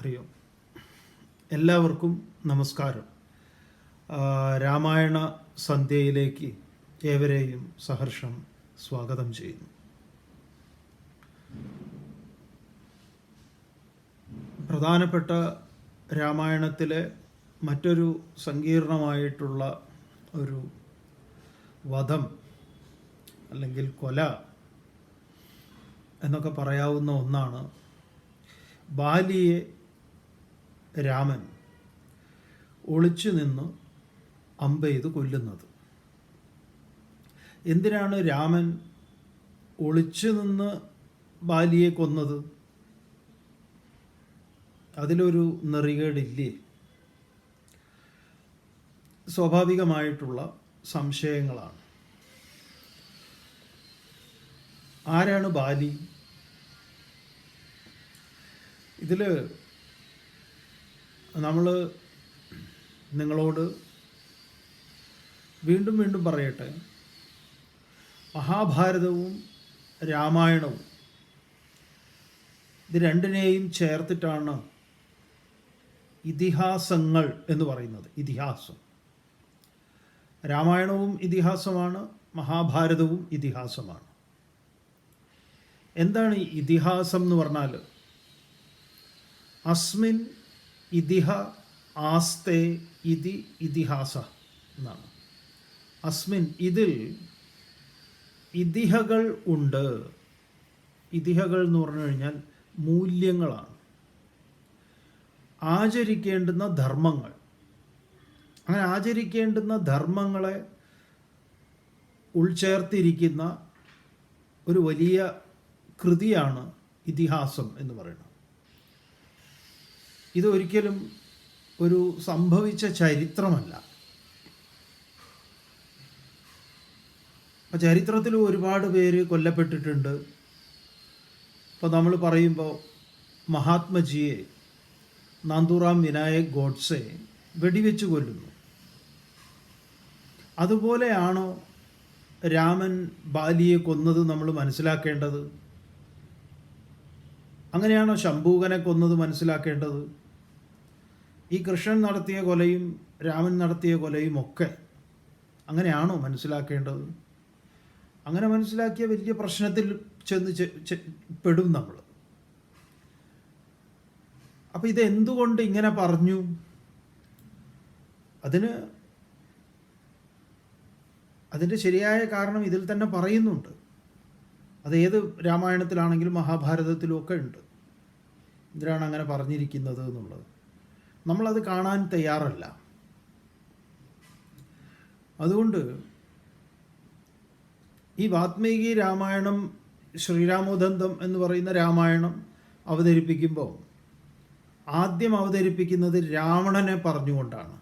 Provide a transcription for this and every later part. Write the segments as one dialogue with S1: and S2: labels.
S1: ഹരി ഓം. എല്ലാവർക്കും നമസ്കാരം. രാമായണ സന്ധ്യയിലേക്ക് ഏവരെയും സഹർഷം സ്വാഗതം ചെയ്യുന്നു. പ്രധാനപ്പെട്ട രാമായണത്തിലെ മറ്റൊരു സങ്കീർണമായിട്ടുള്ള ഒരു വധം അല്ലെങ്കിൽ കൊല എന്നൊക്കെ പറയാവുന്ന ഒന്നാണ് ബാലിയെ രാമൻ ഒളിച്ചു നിന്ന് അമ്പെയ്ത് കൊല്ലുന്നത്. എന്തിനാണ് രാമൻ ഒളിച്ചു നിന്ന് ബാലിയെ കൊന്നത്? അതിലൊരു നെറികേടില്ലേ? സ്വാഭാവികമായിട്ടുള്ള സംശയങ്ങളാണ്. ആരാണ് ബാലി? ഇതിൽ നമ്മൾ നിങ്ങളോട് വീണ്ടും വീണ്ടും പറയട്ടെ, മഹാഭാരതവും രാമായണവും ഇത് രണ്ടിനെയും ചേർത്തിട്ടാണ് ഇതിഹാസങ്ങൾ എന്ന് പറയുന്നത്. ഇതിഹാസം, രാമായണവും ഇതിഹാസമാണ്, മഹാഭാരതവും ഇതിഹാസമാണ്. എന്താണ് ഇതിഹാസം എന്ന് പറഞ്ഞാൽ? അസ്മിൻ ഇതിഹ ആസ്തേ ഇതി ഇതിഹാസ എന്നാണ്. അസ്മിൻ, ഇതിൽ ഇതിഹകൾ ഉണ്ട്. ഇതിഹകൾ എന്ന് പറഞ്ഞു കഴിഞ്ഞാൽ മൂല്യങ്ങളാണ്, ആചരിക്കേണ്ടുന്ന ധർമ്മങ്ങൾ. അങ്ങനെ ആചരിക്കേണ്ടുന്ന ധർമ്മങ്ങളെ ഉൾച്ചേർത്തിരിക്കുന്ന ഒരു വലിയ കൃതിയാണ് ഇതിഹാസം എന്ന് പറയുന്നത്. ഇതൊരിക്കലും ഒരു സംഭവിച്ച ചരിത്രമല്ല. ചരിത്രത്തിൽ ഒരുപാട് പേര് കൊല്ലപ്പെട്ടിട്ടുണ്ട്. ഇപ്പോൾ നമ്മൾ പറയുമ്പോൾ മഹാത്മജിയെ നാന്തൂറാം വിനായക് ഗോഡ്സെ വെടിവെച്ച് കൊല്ലുന്നു. അതുപോലെയാണോ രാമൻ ബാലിയെ കൊന്നത് നമ്മൾ മനസ്സിലാക്കേണ്ടത്? അങ്ങനെയാണോ ശംഭൂകനെ കൊന്നത് മനസ്സിലാക്കേണ്ടത്? ഈ കൃഷ്ണൻ നടത്തിയ കൊലയും രാമൻ നടത്തിയ കൊലയും ഒക്കെ അങ്ങനെയാണോ മനസ്സിലാക്കേണ്ടത്? അങ്ങനെ മനസ്സിലാക്കിയ വലിയ പ്രശ്നത്തിൽ ചെന്ന് പെടും നമ്മൾ. അപ്പം ഇതെന്തുകൊണ്ട് ഇങ്ങനെ പറഞ്ഞു? അതിൻ്റെ ശരിയായ കാരണം ഇതിൽ തന്നെ പറയുന്നുണ്ട്. അത് ഏത് രാമായണത്തിലാണെങ്കിലും മഹാഭാരതത്തിലും ഒക്കെ ഉണ്ട്. എന്തിനാണ് അങ്ങനെ പറഞ്ഞിരിക്കുന്നത് എന്നുള്ളത് നമ്മളത് കാണാൻ തയ്യാറല്ല. അതുകൊണ്ട് ഈ വാത്മീകി രാമായണം, ശ്രീരാമോദന്തം എന്ന് പറയുന്ന രാമായണം അവതരിപ്പിക്കുമ്പോൾ ആദ്യം അവതരിപ്പിക്കുന്നത് രാവണനെ പറഞ്ഞുകൊണ്ടാണ്.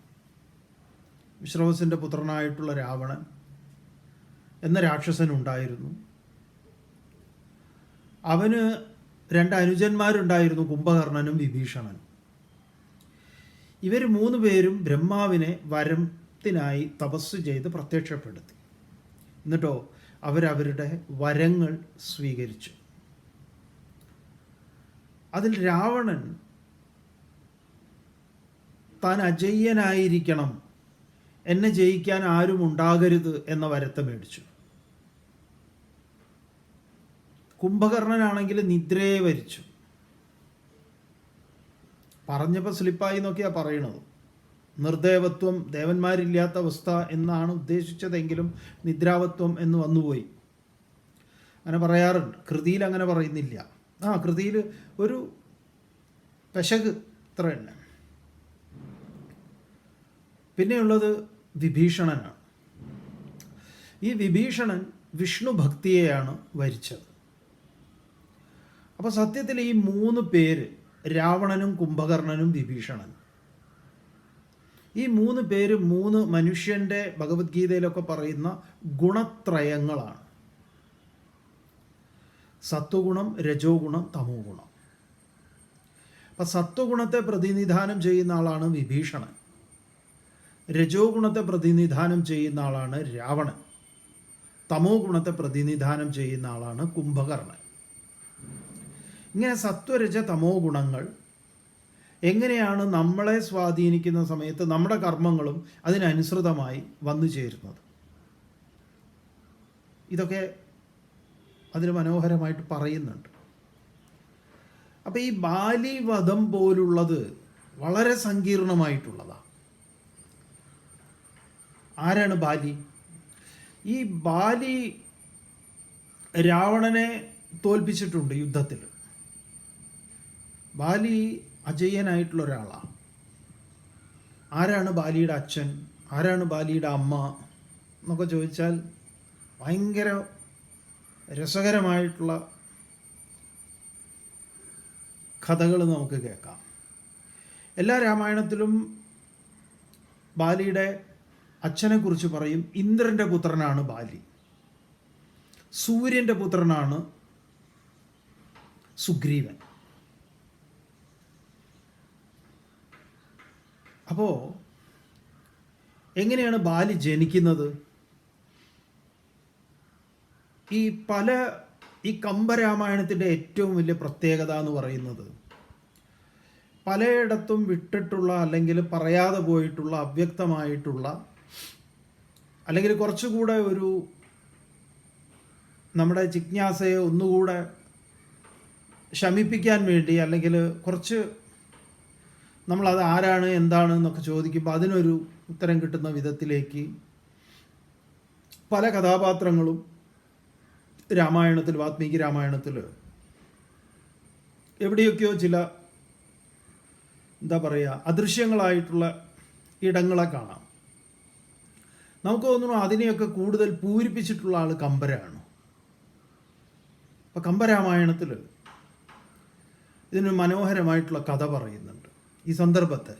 S1: വിശ്രവസിൻ്റെ പുത്രനായിട്ടുള്ള രാവണൻ എന്ന രാക്ഷസൻ ഉണ്ടായിരുന്നു. അവന് 2 അനുജന്മാരുണ്ടായിരുന്നു, കുംഭകർണനും വിഭീഷണനും. ഇവർ 3 പേരും ബ്രഹ്മാവിനെ വരത്തിനായി തപസ് ചെയ്ത് പ്രത്യക്ഷപ്പെടുത്തി. എന്നിട്ടോ അവരവരുടെ വരങ്ങൾ സ്വീകരിച്ചു. അതിൽ രാവണൻ താൻ അജയ്യനായിരിക്കണം, എന്നെ ജയിക്കാൻ ആരും ഉണ്ടാകരുത് എന്ന വരത്തെ മേടിച്ചു. കുംഭകർണനാണെങ്കിൽ നിദ്രയെ വരിച്ചു. പറഞ്ഞപ്പോൾ സ്ലിപ്പായി നോക്കിയാണ് പറയണത്. നിർദേവത്വം, ദേവന്മാരില്ലാത്ത അവസ്ഥ എന്നാണ് ഉദ്ദേശിച്ചതെങ്കിലും നിദ്രാവത്വം എന്ന് വന്നുപോയി. അങ്ങനെ പറയാറുണ്ട്, കൃതിയിൽ അങ്ങനെ പറയുന്നില്ല. കൃതിയിൽ ഒരു പെശക് ഇത്ര തന്നെ. പിന്നെയുള്ളത് വിഭീഷണനാണ്. ഈ വിഭീഷണൻ വിഷ്ണു ഭക്തിയെയാണ് വരിച്ചത്. അപ്പോൾ സത്യത്തിൽ ഈ 3 പേര്, രാവണനും കുംഭകർണനും വിഭീഷണനും, ഈ 3 പേര് 3 മനുഷ്യൻ്റെ ഭഗവത്ഗീതയിലൊക്കെ പറയുന്ന ഗുണത്രയങ്ങളാണ്. സത്വഗുണം, രജോ ഗുണം, തമോ ഗുണം. അപ്പം സത്വഗുണത്തെ പ്രതിനിധാനം ചെയ്യുന്ന ആളാണ് വിഭീഷണൻ. രജോ ഗുണത്തെ പ്രതിനിധാനം ചെയ്യുന്ന ആളാണ് രാവണൻ. തമോ ഗുണത്തെ പ്രതിനിധാനം ചെയ്യുന്ന ആളാണ് കുംഭകർണൻ. ഇങ്ങനെ സത്വരജ തമോ ഗുണങ്ങൾ എങ്ങനെയാണ് നമ്മളെ സ്വാധീനിക്കുന്ന സമയത്ത് നമ്മുടെ കർമ്മങ്ങളും അതിനനുസൃതമായി വന്നു ചേരുന്നത്. ഇതൊക്കെ അതിൽ മനോഹരമായിട്ട് പറയുന്നുണ്ട്. അപ്പം ഈ ബാലി വധം പോലുള്ളത് വളരെ സങ്കീർണമായിട്ടുള്ളതാണ്. ആരാണ് ബാലി? ഈ ബാലി രാവണനെ തോൽപ്പിച്ചിട്ടുണ്ട് യുദ്ധത്തിൽ. ബാലി അജയ്യനായിട്ടുള്ള ഒരാളാണ്. ആരാണ് ബാലിയുടെ അച്ഛൻ, ആരാണ് ബാലിയുടെ അമ്മ എന്നൊക്കെ ചോദിച്ചാൽ ഭയങ്കര രസകരമായിട്ടുള്ള കഥകൾ നമുക്ക് കേൾക്കാം. എല്ലാ രാമായണത്തിലും ബാലിയുടെ അച്ഛനെക്കുറിച്ച് പറയും. ഇന്ദ്രൻ്റെ പുത്രനാണ് ബാലി, സൂര്യൻ്റെ പുത്രനാണ് സുഗ്രീവൻ. അപ്പോൾ എങ്ങനെയാണ് ബാലി ജനിക്കുന്നത്? ഈ കമ്പരാമായണത്തിൻ്റെ ഏറ്റവും വലിയ പ്രത്യേകത എന്ന് പറയുന്നത് പലയിടത്തും വിട്ടിട്ടുള്ള അല്ലെങ്കിൽ പറയാതെ പോയിട്ടുള്ള അവ്യക്തമായിട്ടുള്ള അല്ലെങ്കിൽ കുറച്ചുകൂടെ ഒരു നമ്മുടെ ജിജ്ഞാസയെ ഒന്നുകൂടെ ശമിപ്പിക്കാൻ വേണ്ടി അല്ലെങ്കിൽ കുറച്ച് നമ്മളത് ആരാണ് എന്താണ് എന്നൊക്കെ ചോദിക്കുമ്പോൾ അതിനൊരു ഉത്തരം കിട്ടുന്ന വിധത്തിലേക്ക് പല കഥാപാത്രങ്ങളും രാമായണത്തിൽ, വാൽമീകി രാമായണത്തിൽ എവിടെയൊക്കെയോ ചില എന്താ പറയുക അദൃശ്യങ്ങളായിട്ടുള്ള ഇടങ്ങളെ കാണാം. നമുക്ക് തോന്നുന്നു അതിനെയൊക്കെ കൂടുതൽ പൂരിപ്പിച്ചിട്ടുള്ള ആൾ കമ്പരാണ്. അപ്പം കമ്പരാമായണത്തിൽ ഇതിന് മനോഹരമായിട്ടുള്ള കഥ പറയുന്നുണ്ട്. ഈ സന്ദർഭത്തെ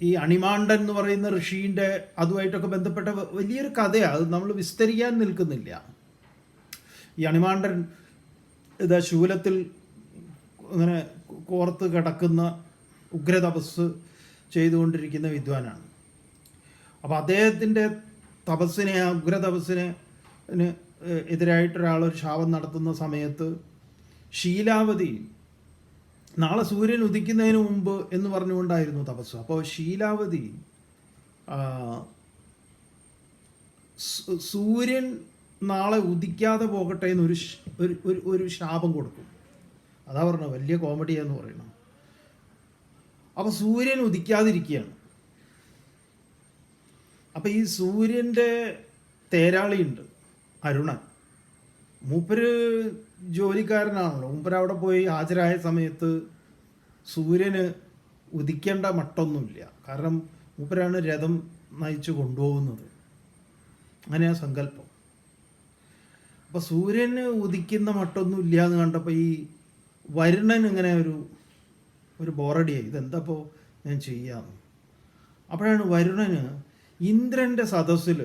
S1: ഈ അണിമാണ്ടൻ എന്ന് പറയുന്ന ഋഷീൻ്റെ അതുമായിട്ടൊക്കെ ബന്ധപ്പെട്ട വലിയൊരു കഥയാണ്. അത് നമ്മൾ വിസ്തരിക്കാൻ നിൽക്കുന്നില്ല. ഈ അണിമാണ്ടൻ ഇതാ ശൂലത്തിൽ അങ്ങനെ കോർത്ത് കിടക്കുന്ന ഉഗ്രതപസ് ചെയ്തുകൊണ്ടിരിക്കുന്ന വിദ്വാനാണ്. അപ്പോൾ അദ്ദേഹത്തിൻ്റെ തപസ്സിനെ, ആ ഉഗ്രതപസ്സിനെ എതിരായിട്ടൊരാളൊരു ശാപം നടത്തുന്ന സമയത്ത് ശീലാവതി നാളെ സൂര്യൻ ഉദിക്കുന്നതിന് മുമ്പ് എന്ന് പറഞ്ഞുകൊണ്ടായിരുന്നു തപസ്. അപ്പോൾ ശീലാവതി സൂര്യൻ നാളെ ഉദിക്കാതെ പോകട്ടെ എന്നൊരു ഒരു ശാപം കൊടുക്കും. അതാ പറഞ്ഞത് വലിയ കോമഡിയാന്ന് പറയണം. അപ്പോൾ സൂര്യൻ ഉദിക്കാതിരിക്കുകയാണ്. അപ്പോൾ ഈ സൂര്യൻ്റെ തേരാളിയുണ്ട് അരുണൻ. മൂപ്പര് ജോലിക്കാരനാണല്ലോ. മൂപ്പര് അവിടെ പോയി ഹാജരായ സമയത്ത് സൂര്യന് ഉദിക്കേണ്ട മട്ടൊന്നുമില്ല. കാരണം മൂപ്പരാണ് രഥം നയിച്ചു കൊണ്ടുപോകുന്നത്. അങ്ങനെയാണ് സങ്കല്പം. അപ്പോൾ സൂര്യന് ഉദിക്കുന്ന മട്ടൊന്നും ഇല്ല എന്ന് കണ്ടപ്പോൾ ഈ വരുണൻ ഇങ്ങനെ ഒരു ബോറടിയായി. ഇതെന്തപ്പോൾ ഞാൻ ചെയ്യാമെന്ന്. അപ്പോഴാണ് വരുണന് ഇന്ദ്രൻ്റെ സദസ്സിൽ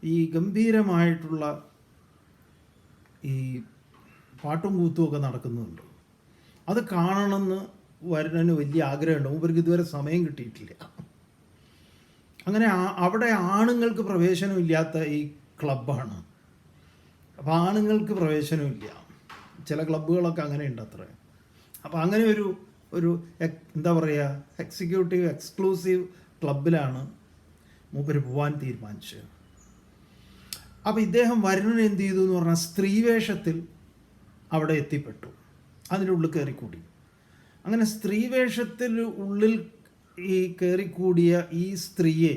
S1: ഈ ഗംഭീരമായിട്ടുള്ള ഈ പാട്ടും കൂത്തുമൊക്കെ നടക്കുന്നുണ്ട്. അത് കാണണമെന്ന് വരുണന് വലിയ ആഗ്രഹമുണ്ട്. മൂപ്പർക്ക് ഇതുവരെ സമയം കിട്ടിയിട്ടില്ല. അങ്ങനെ അവിടെ ആണുങ്ങൾക്ക് പ്രവേശനമില്ലാത്ത ഈ ക്ലബ്ബാണ്. അപ്പോൾ ആണുങ്ങൾക്ക് പ്രവേശനമില്ല. ചില ക്ലബ്ബുകളൊക്കെ അങ്ങനെ ഉണ്ട് അത്ര. അപ്പോൾ അങ്ങനെ ഒരു എന്താ പറയുക എക്സിക്യൂട്ടീവ് എക്സ്ക്ലൂസീവ് ക്ലബിലാണ് മൂപ്പര് പോവാൻ തീരുമാനിച്ചത്. അപ്പോൾ ഇദ്ദേഹം വരുണൻ എന്ത് ചെയ്തു എന്ന് പറഞ്ഞാൽ സ്ത്രീവേഷത്തിൽ അവിടെ എത്തിപ്പെട്ടു. അതിൻ്റെ ഉള്ളിൽ കയറിക്കൂടി. അങ്ങനെ സ്ത്രീവേഷത്തിൽ ഉള്ളിൽ ഈ കയറിക്കൂടിയ ഈ സ്ത്രീയെ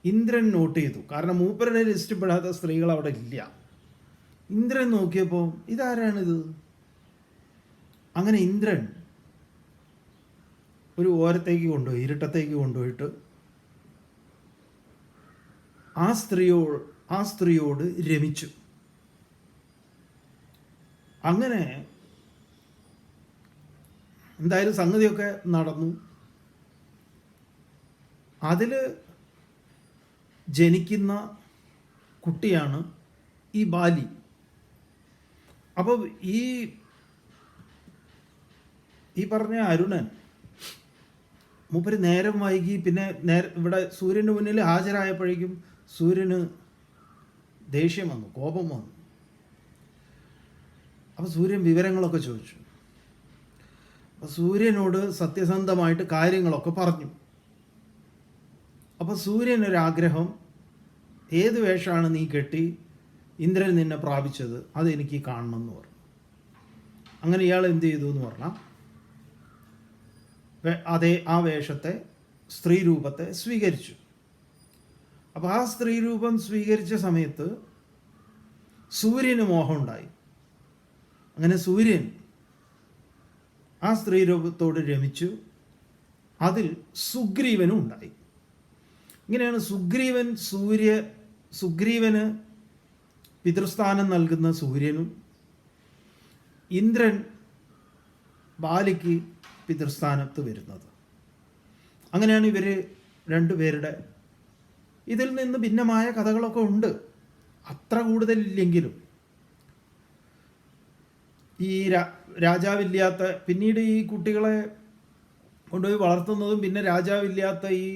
S1: ഇന്ദ്രൻ നോട്ട് ചെയ്തു. കാരണം മൂപ്പരുടെ ലിസ്റ്റ് പെടാത്ത സ്ത്രീകൾ അവിടെ ഇല്ല. ഇന്ദ്രൻ നോക്കിയപ്പോൾ ഇതാരാണിത്? അങ്ങനെ ഇന്ദ്രൻ ഒരു ഓരത്തേക്ക് കൊണ്ടുപോയി, ഇരുട്ടത്തേക്ക് കൊണ്ടുപോയിട്ട് ആ സ്ത്രീയോട് രമിച്ചു. അങ്ങനെ എന്തായാലും സംഗതിയൊക്കെ നടന്നു. അതിൽ ജനിക്കുന്ന കുട്ടിയാണ് ഈ ബാലി. അപ്പോൾ ഈ പറഞ്ഞ അരുണൻ മൂപ്പര് നേരം വൈകി. പിന്നെ ഇവിടെ സൂര്യൻ്റെ മുന്നിൽ ഹാജരായപ്പോഴേക്കും സൂര്യന് ദേഷ്യം വന്നു, കോപം വന്നു. അപ്പോൾ സൂര്യൻ വിവരങ്ങളൊക്കെ ചോദിച്ചു. അപ്പോൾ സൂര്യനോട് സത്യസന്ധമായിട്ട് കാര്യങ്ങളൊക്കെ പറഞ്ഞു. അപ്പോൾ സൂര്യനൊരാഗ്രഹം, ഏത് വേഷമാണ് നീ കെട്ടി ഇന്ദ്രൻ നിന്നെ പ്രാപിച്ചത് അതെനിക്ക് കാണണം എന്ന് പറഞ്ഞു. അങ്ങനെ ഇയാൾ എന്ത് ചെയ്തു എന്ന് പറഞ്ഞാൽ ആ വേഷത്തെ, സ്ത്രീ രൂപത്തെ സ്വീകരിച്ചു. അപ്പോൾ ആ സ്ത്രീ രൂപം സ്വീകരിച്ച സമയത്ത് സൂര്യന് മോഹമുണ്ടായി. അങ്ങനെ സൂര്യൻ ആ സ്ത്രീ രൂപത്തോട് രമിച്ചു. അതിൽ സുഗ്രീവനും ഉണ്ടായി. ഇങ്ങനെയാണ് സുഗ്രീവന് പിതൃസ്ഥാനം നൽകുന്ന സൂര്യനും ഇന്ദ്രൻ ബാലിക്ക് പിതൃസ്ഥാനത്ത് വരുന്നത്. അങ്ങനെയാണ് ഇവർ രണ്ടുപേരുടെ, ഇതിൽ നിന്ന് ഭിന്നമായ കഥകളൊക്കെ ഉണ്ട്, അത്ര കൂടുതലില്ലെങ്കിലും. ഈ രാജാവില്ലാത്ത, പിന്നീട് ഈ കുട്ടികളെ കൊണ്ടുപോയി വളർത്തുന്നതും പിന്നെ രാജാവില്ലാത്ത ഈ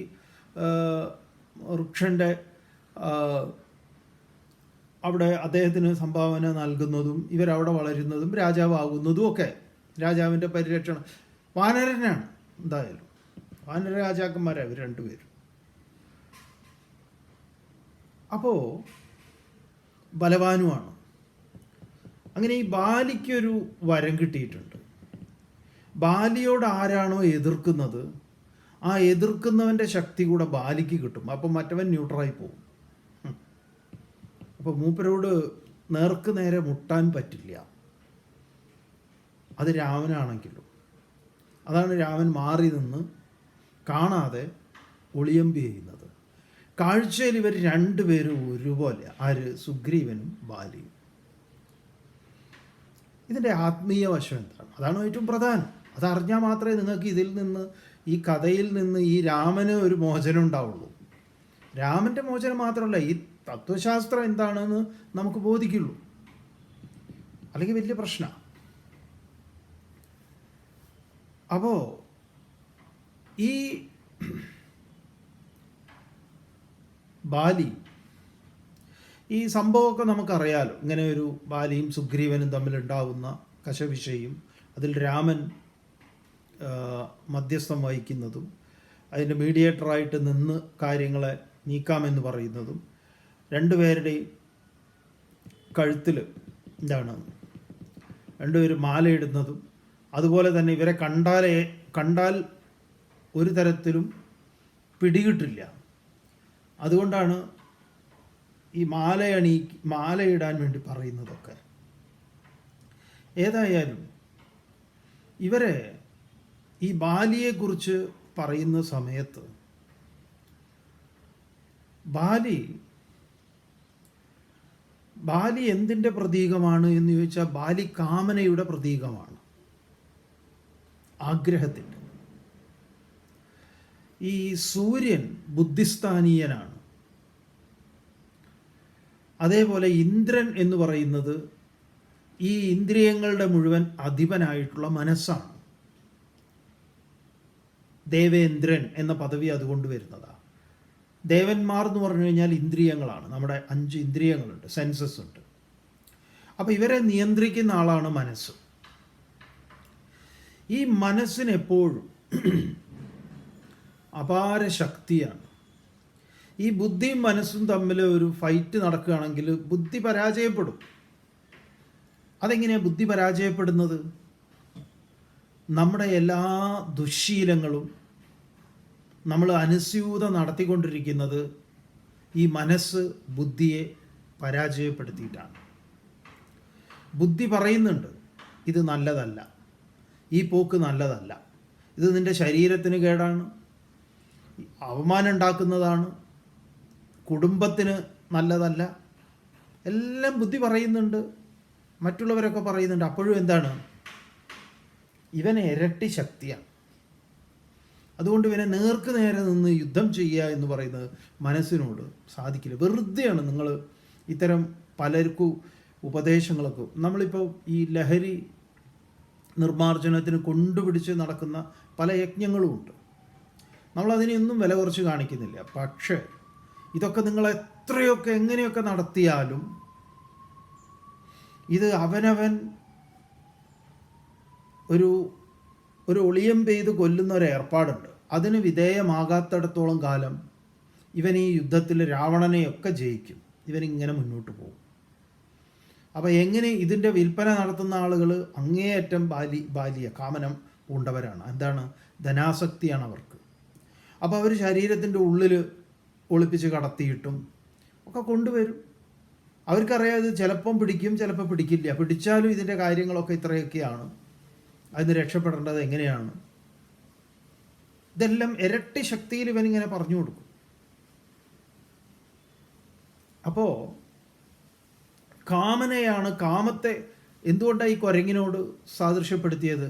S1: ഋക്ഷൻ്റെ അവിടെ അദ്ദേഹത്തിന് സംഭാവന നൽകുന്നതും ഇവരവിടെ വളരുന്നതും രാജാവാകുന്നതും ഒക്കെ രാജാവിൻ്റെ പരിരക്ഷണം. വാനരനാണ് എന്തായാലും, വാനര രാജാക്കന്മാരാണ് ഇവർ രണ്ടുപേരും. അപ്പോൾ ബലവാനുമാണ്. അങ്ങനെ ഈ ബാലിക്കൊരു വരം കിട്ടിയിട്ടുണ്ട്. ബാലിയോട് ആരാണോ എതിർക്കുന്നത് ആ എതിർക്കുന്നവൻ്റെ ശക്തി കൂടെ ബാലിക്ക് കിട്ടും. അപ്പം മറ്റവൻ ന്യൂട്രലായി പോകും. അപ്പോൾ മൂപ്പരോട് നേർക്ക് നേരെ മുട്ടാൻ പറ്റില്ല. അത് രാമനാണെങ്കിലും. അതാണ് രാമൻ മാറി നിന്ന് കാണാതെ ഒളിയമ്പി ചെയ്യുന്നത്. കാഴ്ചയിൽ ഇവർ രണ്ടുപേരും ഒരുപോലെ, ആര്? സുഗ്രീവനും ബാലിയും. ഇതിൻ്റെ ആത്മീയ വശം എന്താണ്? അതാണ് ഏറ്റവും പ്രധാനം. അതറിഞ്ഞാൽ മാത്രമേ നിങ്ങൾക്ക് ഇതിൽ നിന്ന്, ഈ കഥയിൽ നിന്ന് ഈ രാമന് ഒരു മോചനം ഉണ്ടാവുള്ളൂ. രാമൻ്റെ മോചനം മാത്രമല്ല, ഈ തത്വശാസ്ത്രം എന്താണെന്ന് നമുക്ക് ബോധിക്കുള്ളൂ. അല്ലെങ്കിൽ വലിയ പ്രശ്നമാണ്. അപ്പോൾ ഈ ബാലി, ഈ സംഭവമൊക്കെ നമുക്കറിയാലോ. ഇങ്ങനെ ഒരു ബാലിയും സുഗ്രീവനും തമ്മിലുണ്ടാവുന്ന കശവിശയും അതിൽ രാമൻ മധ്യസ്ഥം വഹിക്കുന്നതും അതിൻ്റെ മീഡിയേറ്ററായിട്ട് നിന്ന് കാര്യങ്ങളെ നീക്കാമെന്ന് പറയുന്നതും രണ്ടുപേരുടെയും കഴുത്തിൽ രണ്ടുപേരും മാലയിടുന്നതും, അതുപോലെ തന്നെ ഇവരെ കണ്ടാൽ ഒരു തരത്തിലും പിടികിട്ടില്ല. അതുകൊണ്ടാണ് ഈ മാലയിടാൻ വേണ്ടി പറയുന്നതൊക്കെ. ഏതായാലും ഇവരെ ഈ ബാലിയെക്കുറിച്ച് പറയുന്ന സമയത്ത് ബാലി എന്തിൻ്റെ പ്രതീകമാണ് എന്ന് ചോദിച്ചാൽ ബാലി കാമനയുടെ പ്രതീകമാണ്, ആഗ്രഹത്തിൻ്റെ. ഈ സൂര്യൻ ബുദ്ധിസ്ഥാനീയനാണ്. അതേപോലെ ഇന്ദ്രൻ എന്ന് പറയുന്നത് ഈ ഇന്ദ്രിയങ്ങളുടെ മുഴുവൻ അധിപനായിട്ടുള്ള മനസ്സാണ്. ദേവേന്ദ്രൻ എന്ന പദവി അതുകൊണ്ട് വരുന്നതാണ്. ദേവന്മാർ എന്ന് പറഞ്ഞു കഴിഞ്ഞാൽ ഇന്ദ്രിയങ്ങളാണ്. നമ്മുടെ 5 ഇന്ദ്രിയങ്ങളുണ്ട്, സെൻസസ് ഉണ്ട്. അപ്പോൾ ഇവരെ നിയന്ത്രിക്കുന്ന ആളാണ് മനസ്സ്. ഈ മനസ്സിന് എപ്പോഴും അപാര ശക്തിയാണ്. ഈ ബുദ്ധിയും മനസ്സും തമ്മിൽ ഒരു ഫൈറ്റ് നടക്കുകയാണെങ്കിൽ ബുദ്ധി പരാജയപ്പെടും. അതെങ്ങനെയാണ് ബുദ്ധി പരാജയപ്പെടുന്നത്? നമ്മുടെ എല്ലാ ദുശ്ശീലങ്ങളും നമ്മൾ അനുസ്യൂതം നടത്തിക്കൊണ്ടിരിക്കുന്നത് ഈ മനസ്സ് ബുദ്ധിയെ പരാജയപ്പെടുത്തിയിട്ടാണ്. ബുദ്ധി പറയുന്നുണ്ട് ഇത് നല്ലതല്ല, ഈ പോക്ക് നല്ലതല്ല, ഇത് നിൻ്റെ ശരീരത്തിന് കേടാണ്, അവമാനം ഉണ്ടാക്കുന്നതാണ്, കുടുംബത്തിന് നല്ലതല്ല, എല്ലാം ബുദ്ധി പറയുന്നുണ്ട്, മറ്റുള്ളവരൊക്കെ പറയുന്നുണ്ട്. അപ്പോഴും എന്താണ്? ഇവന് ഇരട്ടി ശക്തിയാണ്. അതുകൊണ്ട് ഇവനെ നേർക്ക് നേരെ നിന്ന് യുദ്ധം ചെയ്യുക എന്ന് പറയുന്നത് മനസ്സിനോട് സാധിക്കില്ല. വെറുതെയാണ് നിങ്ങൾ ഇത്തരം പലർക്കും ഉപദേശങ്ങളൊക്കെ. നമ്മളിപ്പോൾ ഈ ലഹരി നിർമ്മാർജ്ജനത്തിന് കൊണ്ടുപിടിച്ച് നടക്കുന്ന പല യജ്ഞങ്ങളും ഉണ്ട്. നമ്മളതിനെയൊന്നും വില കുറച്ച് കാണിക്കുന്നില്ല. പക്ഷേ ഇതൊക്കെ നിങ്ങൾ എത്രയൊക്കെ എങ്ങനെയൊക്കെ നടത്തിയാലും ഇത് അവനവൻ ഒരു ഒരു ഒളിയം പെയ്ത് കൊല്ലുന്ന ഒരു ഏർപ്പാടുണ്ട്. അതിന് വിധേയമാകാത്തിടത്തോളം കാലം ഇവൻ ഈ യുദ്ധത്തിൽ രാവണനെയൊക്കെ ജയിക്കും. ഇവനിങ്ങനെ മുന്നോട്ട് പോകും. അപ്പോൾ എങ്ങനെ ഇതിൻ്റെ വിൽപ്പന നടത്തുന്ന ആളുകൾ അങ്ങേയറ്റം ബാലിയ കാമനം പൂണ്ടവരാണ്. എന്താണ്? ധനാസക്തിയാണ് അവർക്ക്. അപ്പോൾ അവർ ശരീരത്തിൻ്റെ ഉള്ളിൽ ഒളിപ്പിച്ച് കടത്തിയിട്ടും ഒക്കെ കൊണ്ടുവരും. അവർക്കറിയാം ഇത് ചിലപ്പം പിടിക്കും, ചിലപ്പോൾ പിടിക്കില്ല. പിടിച്ചാലും ഇതിൻ്റെ കാര്യങ്ങളൊക്കെ ഇത്രയൊക്കെയാണ്, അതിന് രക്ഷപ്പെടേണ്ടത് എങ്ങനെയാണ്, ഇതെല്ലാം ഇരട്ടി ശക്തിയിൽ ഇവനിങ്ങനെ പറഞ്ഞു കൊടുക്കും. അപ്പോൾ കാമനയാണ്, കാമത്തെ എന്തുകൊണ്ടാണ് ഈ കുരങ്ങിനോട് സാദൃശ്യപ്പെടുത്തിയത്?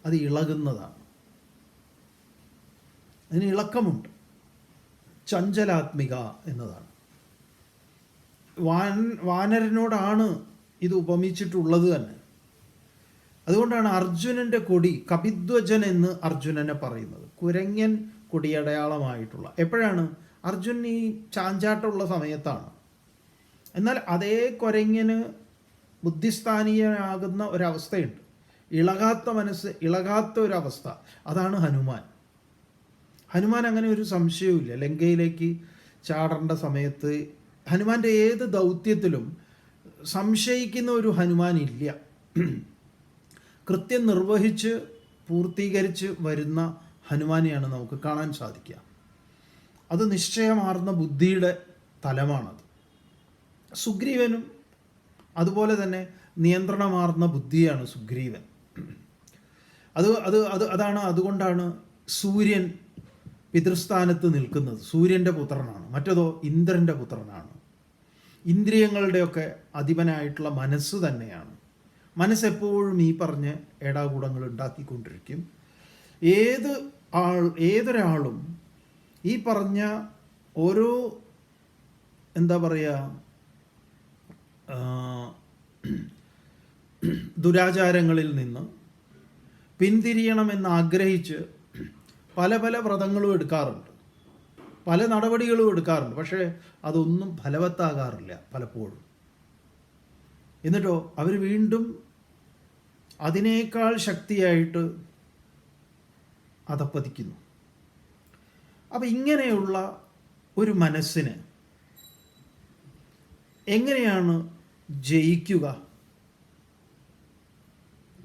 S1: അത് ഇളകുന്നതാണ്, അതിന് ഇളക്കമുണ്ട്. ചഞ്ചലാത്മിക എന്നതാണ്. വാനരനോടാണ് ഇത് ഉപമിച്ചിട്ടുള്ളത് തന്നെ. അതുകൊണ്ടാണ് അർജുനൻ്റെ കൊടി കപിധ്വജൻ എന്ന് അർജുനനെ പറയുന്നത്. കുരങ്ങൻ കൊടിയടയാളമായിട്ടുള്ള എപ്പോഴാണ്? അർജുൻ ഈ ചാഞ്ചാട്ടമുള്ള സമയത്താണ്. എന്നാൽ അതേ കുരങ്ങന് ബുദ്ധിസ്ഥാനീയനാകുന്ന ഒരവസ്ഥയുണ്ട്, ഇളകാത്ത മനസ്സ്, ഇളകാത്ത ഒരവസ്ഥ. അതാണ് ഹനുമാൻ. ഹനുമാൻ അങ്ങനെ ഒരു സംശയവുമില്ല. ലങ്കയിലേക്ക് ചാടേണ്ട സമയത്ത് ഹനുമാൻ്റെ ഏത് ദൗത്യത്തിലും സംശയിക്കുന്ന ഒരു ഹനുമാൻ ഇല്ല. കൃത്യം നിർവഹിച്ച് പൂർത്തീകരിച്ച് വരുന്ന ഹനുമാനെയാണ് നമുക്ക് കാണാൻ സാധിക്കുക. അത് നിശ്ചയമാർന്ന ബുദ്ധിയുടെ തലമാണത്. സുഗ്രീവനും അതുപോലെ തന്നെ നിയന്ത്രണമാർന്ന ബുദ്ധിയാണ് സുഗ്രീവൻ. അതുകൊണ്ടാണ് സൂര്യൻ പിതൃസ്ഥാനത്ത് നിൽക്കുന്നത്. സൂര്യൻ്റെ പുത്രനാണ്. മറ്റേതോ ഇന്ദ്രൻ്റെ പുത്രനാണ്. ഇന്ദ്രിയങ്ങളുടെയൊക്കെ അധിപനായിട്ടുള്ള മനസ്സ് തന്നെയാണ്. മനസ്സെപ്പോഴും ഈ പറഞ്ഞ ഏടാകൂടങ്ങൾ ഉണ്ടാക്കിക്കൊണ്ടിരിക്കും. ഏതൊരാളും ഈ പറഞ്ഞ ഓരോ എന്താ പറയുക ദുരാചാരങ്ങളിൽ നിന്ന് പിന്തിരിയണമെന്ന് ആഗ്രഹിച്ച് പല പല വ്രതങ്ങളും എടുക്കാറുണ്ട്, പല നടപടികളും എടുക്കാറുണ്ട്. പക്ഷേ അതൊന്നും ഫലവത്താകാറില്ല പലപ്പോഴും. എന്നിട്ടോ അവർ വീണ്ടും അതിനേക്കാൾ ശക്തിയായിട്ട് അധപ്പതിക്കുന്നു. അപ്പം ഇങ്ങനെയുള്ള ഒരു മനസ്സിന് എങ്ങനെയാണ് ജയിക്കുക?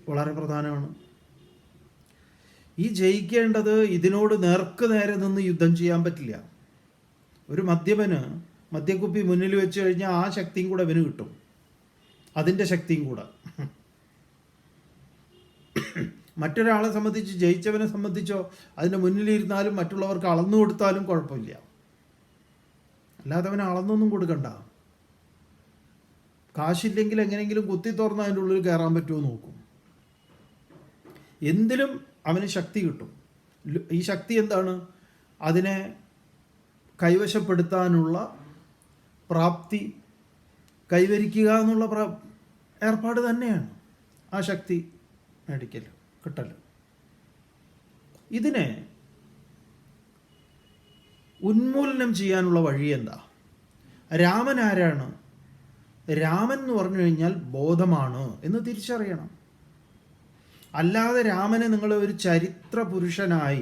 S1: വളരെ പ്രധാനമാണ്. ഈ ജയിക്കേണ്ടത് ഇതിനോട് നേർക്ക് നേരെ നിന്ന് യുദ്ധം ചെയ്യാൻ പറ്റില്ല. ഒരു മദ്യപന് മദ്യക്കുപ്പി മുന്നിൽ വെച്ച് കഴിഞ്ഞാൽ ആ ശക്തിയും കൂടെ അവന് കിട്ടും, അതിൻ്റെ ശക്തിയും കൂടെ. മറ്റൊരാളെ സംബന്ധിച്ച്, ജയിച്ചവനെ സംബന്ധിച്ചോ, അതിൻ്റെ മുന്നിലിരുന്നാലും മറ്റുള്ളവർക്ക് അളന്നു കൊടുത്താലും കുഴപ്പമില്ല. അല്ലാതെ അവന് അളന്നൊന്നും കൊടുക്കണ്ട. കാശില്ലെങ്കിൽ എങ്ങനെയെങ്കിലും കുത്തി തുറന്ന് അതിൻ്റെ ഉള്ളിൽ കയറാൻ പറ്റുമോ നോക്കും. എന്തിലും അവന് ശക്തി കിട്ടും. ഈ ശക്തി എന്താണ്? അതിനെ കൈവശപ്പെടുത്താനുള്ള പ്രാപ്തി കൈവരിക്കുക എന്നുള്ള ഏർപ്പാട് തന്നെയാണ് ആ ശക്തി മേടിക്കൽ, കിട്ടൽ. ഇതിനെ ഉന്മൂലനം ചെയ്യാനുള്ള വഴി എന്താ? രാമൻ ആരാണ്? രാമൻ എന്ന് പറഞ്ഞു കഴിഞ്ഞാൽ ബോധമാണ് എന്ന് തിരിച്ചറിയണം. അല്ലാതെ രാമനെ നിങ്ങൾ ഒരു ചരിത്ര പുരുഷനായി,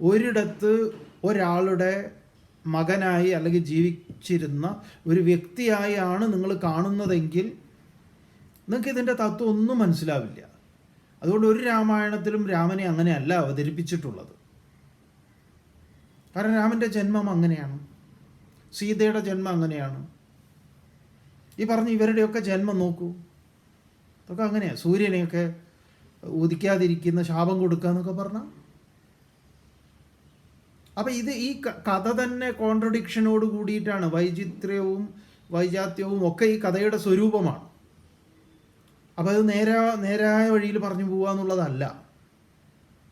S1: ഒരിടത്ത് ഒരാളുടെ മകനായി അല്ലെങ്കിൽ ജീവിച്ചിരുന്ന ഒരു വ്യക്തിയായി ആണ് നിങ്ങൾ കാണുന്നതെങ്കിൽ നിങ്ങൾക്ക് ഇതിൻ്റെ തത്വം ഒന്നും മനസ്സിലാവില്ല. അതുകൊണ്ട് ഒരു രാമായണത്തിലും രാമനെ അങ്ങനെയല്ല അവതരിപ്പിച്ചിട്ടുള്ളത്. കാരണം രാമൻ്റെ ജന്മം അങ്ങനെയാണ്, സീതയുടെ ജന്മം അങ്ങനെയാണ്. ഈ പറഞ്ഞ ഇവരുടെയൊക്കെ ജന്മം നോക്കൂ, അതൊക്കെ അങ്ങനെയാണ്. സൂര്യനെയൊക്കെ ഉദിക്കാതിരിക്കുന്ന ശാപം കൊടുക്കുക എന്നൊക്കെ പറഞ്ഞാൽ, അപ്പം ഇത് ഈ കഥ തന്നെ കോൺട്രഡിക്ഷനോട് കൂടിയിട്ടാണ്. വൈചിത്ര്യവും വൈജാത്യവും ഒക്കെ ഈ കഥയുടെ സ്വരൂപമാണ്. അപ്പോൾ അത് നേരായ വഴിയിൽ പറഞ്ഞു പോവുക എന്നുള്ളതല്ല,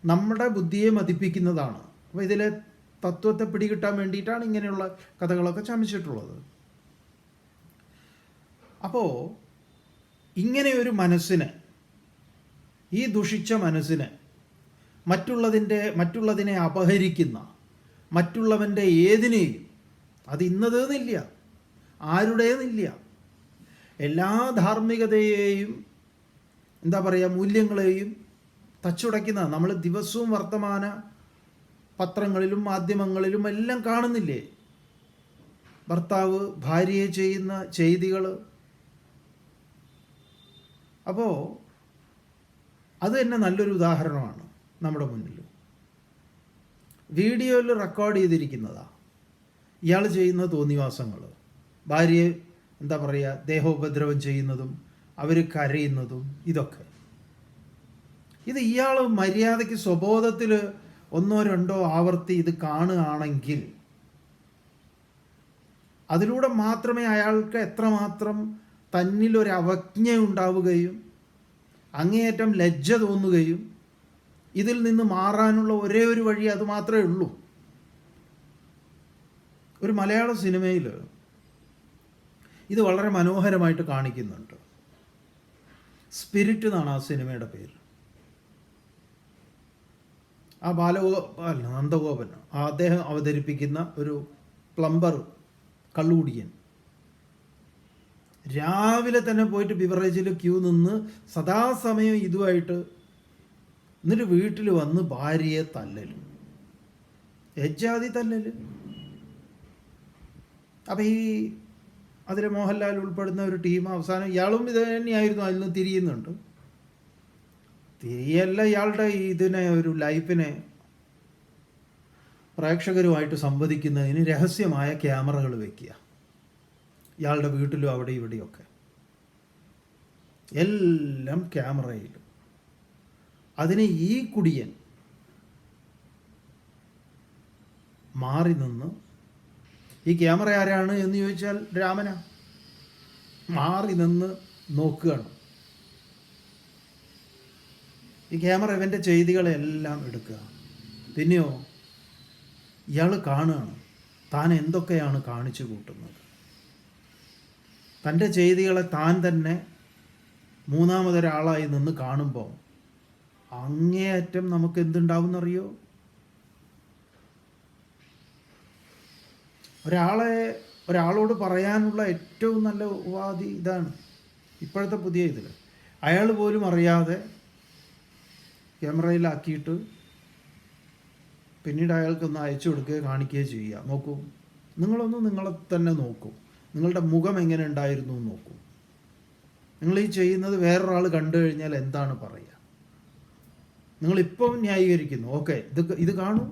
S1: നമ്മുടെ ബുദ്ധിയെ മതിപ്പിക്കുന്നതാണ്. അപ്പോൾ ഇതിലെ തത്വത്തെ പിടികിട്ടാൻ വേണ്ടിയിട്ടാണ് ഇങ്ങനെയുള്ള കഥകളൊക്കെ ചമച്ചിട്ടുള്ളത്. അപ്പോൾ ഇങ്ങനെയൊരു മനസ്സിന്, ഈ ദുഷിച്ച മനസ്സിന്, മറ്റുള്ളതിനെ അപഹരിക്കുന്ന, മറ്റുള്ളവൻ്റെ ഏതിനെയും, അത് ഇന്നതെന്നില്ല, ആരുടേന്നില്ല, എല്ലാ ധാർമ്മികതയെയും എന്താ പറയുക, മൂല്യങ്ങളെയും തച്ചുടയ്ക്കുന്ന, നമ്മൾ ദിവസവും വർത്തമാന പത്രങ്ങളിലും മാധ്യമങ്ങളിലും എല്ലാം കാണുന്നില്ലേ ഭർത്താവ് ഭാര്യയെ ചെയ്യുന്ന ചെയ്തികൾ. അപ്പോൾ അത് തന്നെ നല്ലൊരു ഉദാഹരണമാണ് നമ്മുടെ മുന്നിൽ. വീഡിയോയിൽ റെക്കോർഡ് ചെയ്തിരിക്കുന്നതാണ് ഇയാൾ ചെയ്യുന്ന തോന്നിവാസങ്ങൾ. ഭാര്യയെ എന്താ പറയുക, ദേഹോപദ്രവം ചെയ്യുന്നതും അവർ കരയുന്നതും ഇതൊക്കെ. ഇത് ഇയാൾ മര്യാദയ്ക്ക് സ്വബോധത്തിൽ ഒന്നോ രണ്ടോ ആവർത്തി ഇത് കാണുകയാണെങ്കിൽ അതിലൂടെ മാത്രമേ അയാൾക്ക് എത്രമാത്രം തന്നിലൊരു അവജ്ഞ ഉണ്ടാവുകയും അങ്ങേയറ്റം ലജ്ജ തോന്നുകയും ഇതിൽ നിന്ന് മാറാനുള്ള ഒരേ ഒരു വഴി അത് മാത്രമേ ഉള്ളൂ. ഒരു മലയാള സിനിമയിൽ ഇത് വളരെ മനോഹരമായിട്ട് കാണിക്കുന്നുണ്ട്. സ്പിരിറ്റ് എന്നാണ് ആ സിനിമയുടെ പേര്. ആ നന്ദഗോപൻ അദ്ദേഹം അവതരിപ്പിക്കുന്ന ഒരു പ്ലംബർ കള്ളുകുടിയൻ രാവിലെ തന്നെ പോയിട്ട് ബിവറേജിൽ ക്യൂ നിന്ന് സദാസമയം ഇതുമായിട്ട്, എന്നിട്ട് വീട്ടിൽ വന്ന് ഭാര്യയെ തല്ലലും, എജ്ജാതി തല്ലല്. അപ്പം ഈ അതിൽ മോഹൻലാൽ ഉൾപ്പെടുന്ന ഒരു ടീം അവസാനം ഇയാളും ഇത് തന്നെയായിരുന്നു, അതിൽ നിന്ന് തിരിയുന്നുണ്ട്. തിരിയല്ല, ഇയാളുടെ ഇതിനെ ഒരു ലൈഫിനെ പ്രേക്ഷകരുമായിട്ട് സംവദിക്കുന്നതിന് രഹസ്യമായ ക്യാമറകൾ വയ്ക്കുക ഇയാളുടെ വീട്ടിലും അവിടെ ഇവിടെയൊക്കെ, എല്ലാം ക്യാമറയിൽ. അതിന് ഈ കുടിയൻ മാറി നിന്ന്, ഈ ക്യാമറ ആരാണ് എന്ന് ചോദിച്ചാൽ രാമനാ, മാറി നിന്ന് നോക്കുകയാണ്. ഈ ക്യാമറ ഇവൻ്റെ ചെയ്തികളെല്ലാം എടുക്കുക. പിന്നെയോ ഇയാൾ കാണുകയാണ് താൻ എന്തൊക്കെയാണ് കാണിച്ചു കൂട്ടുന്നത്. തൻ്റെ ചെയ്തികളെ താൻ തന്നെ മൂന്നാമതൊരാളായി നിന്ന് കാണുമ്പോൾ അങ്ങേയറ്റം നമുക്ക് എന്തുണ്ടാവുമെന്നറിയോ? ഒരാളോട് പറയാനുള്ള ഏറ്റവും നല്ല ഉപാധി ഇതാണ്. ഇപ്പോഴത്തെ പുതിയ ഇതിൽ അയാൾ പോലും അറിയാതെ ക്യാമറയിലാക്കിയിട്ട് പിന്നീട് അയാൾക്കൊന്ന് അയച്ചു കൊടുക്കുകയോ കാണിക്കുകയോ ചെയ്യുക. നോക്കൂ, നിങ്ങളെ തന്നെ നോക്കൂ, നിങ്ങളുടെ മുഖം എങ്ങനെ ഉണ്ടായിരുന്നു എന്ന് നോക്കൂ. നിങ്ങൾ ഈ ചെയ്യുന്നത് വേറൊരാൾ കണ്ടു കഴിഞ്ഞാൽ എന്താണ് പറയുക? നിങ്ങളിപ്പം ന്യായീകരിക്കുന്നു, ഓക്കെ, ഇത് കാണൂ.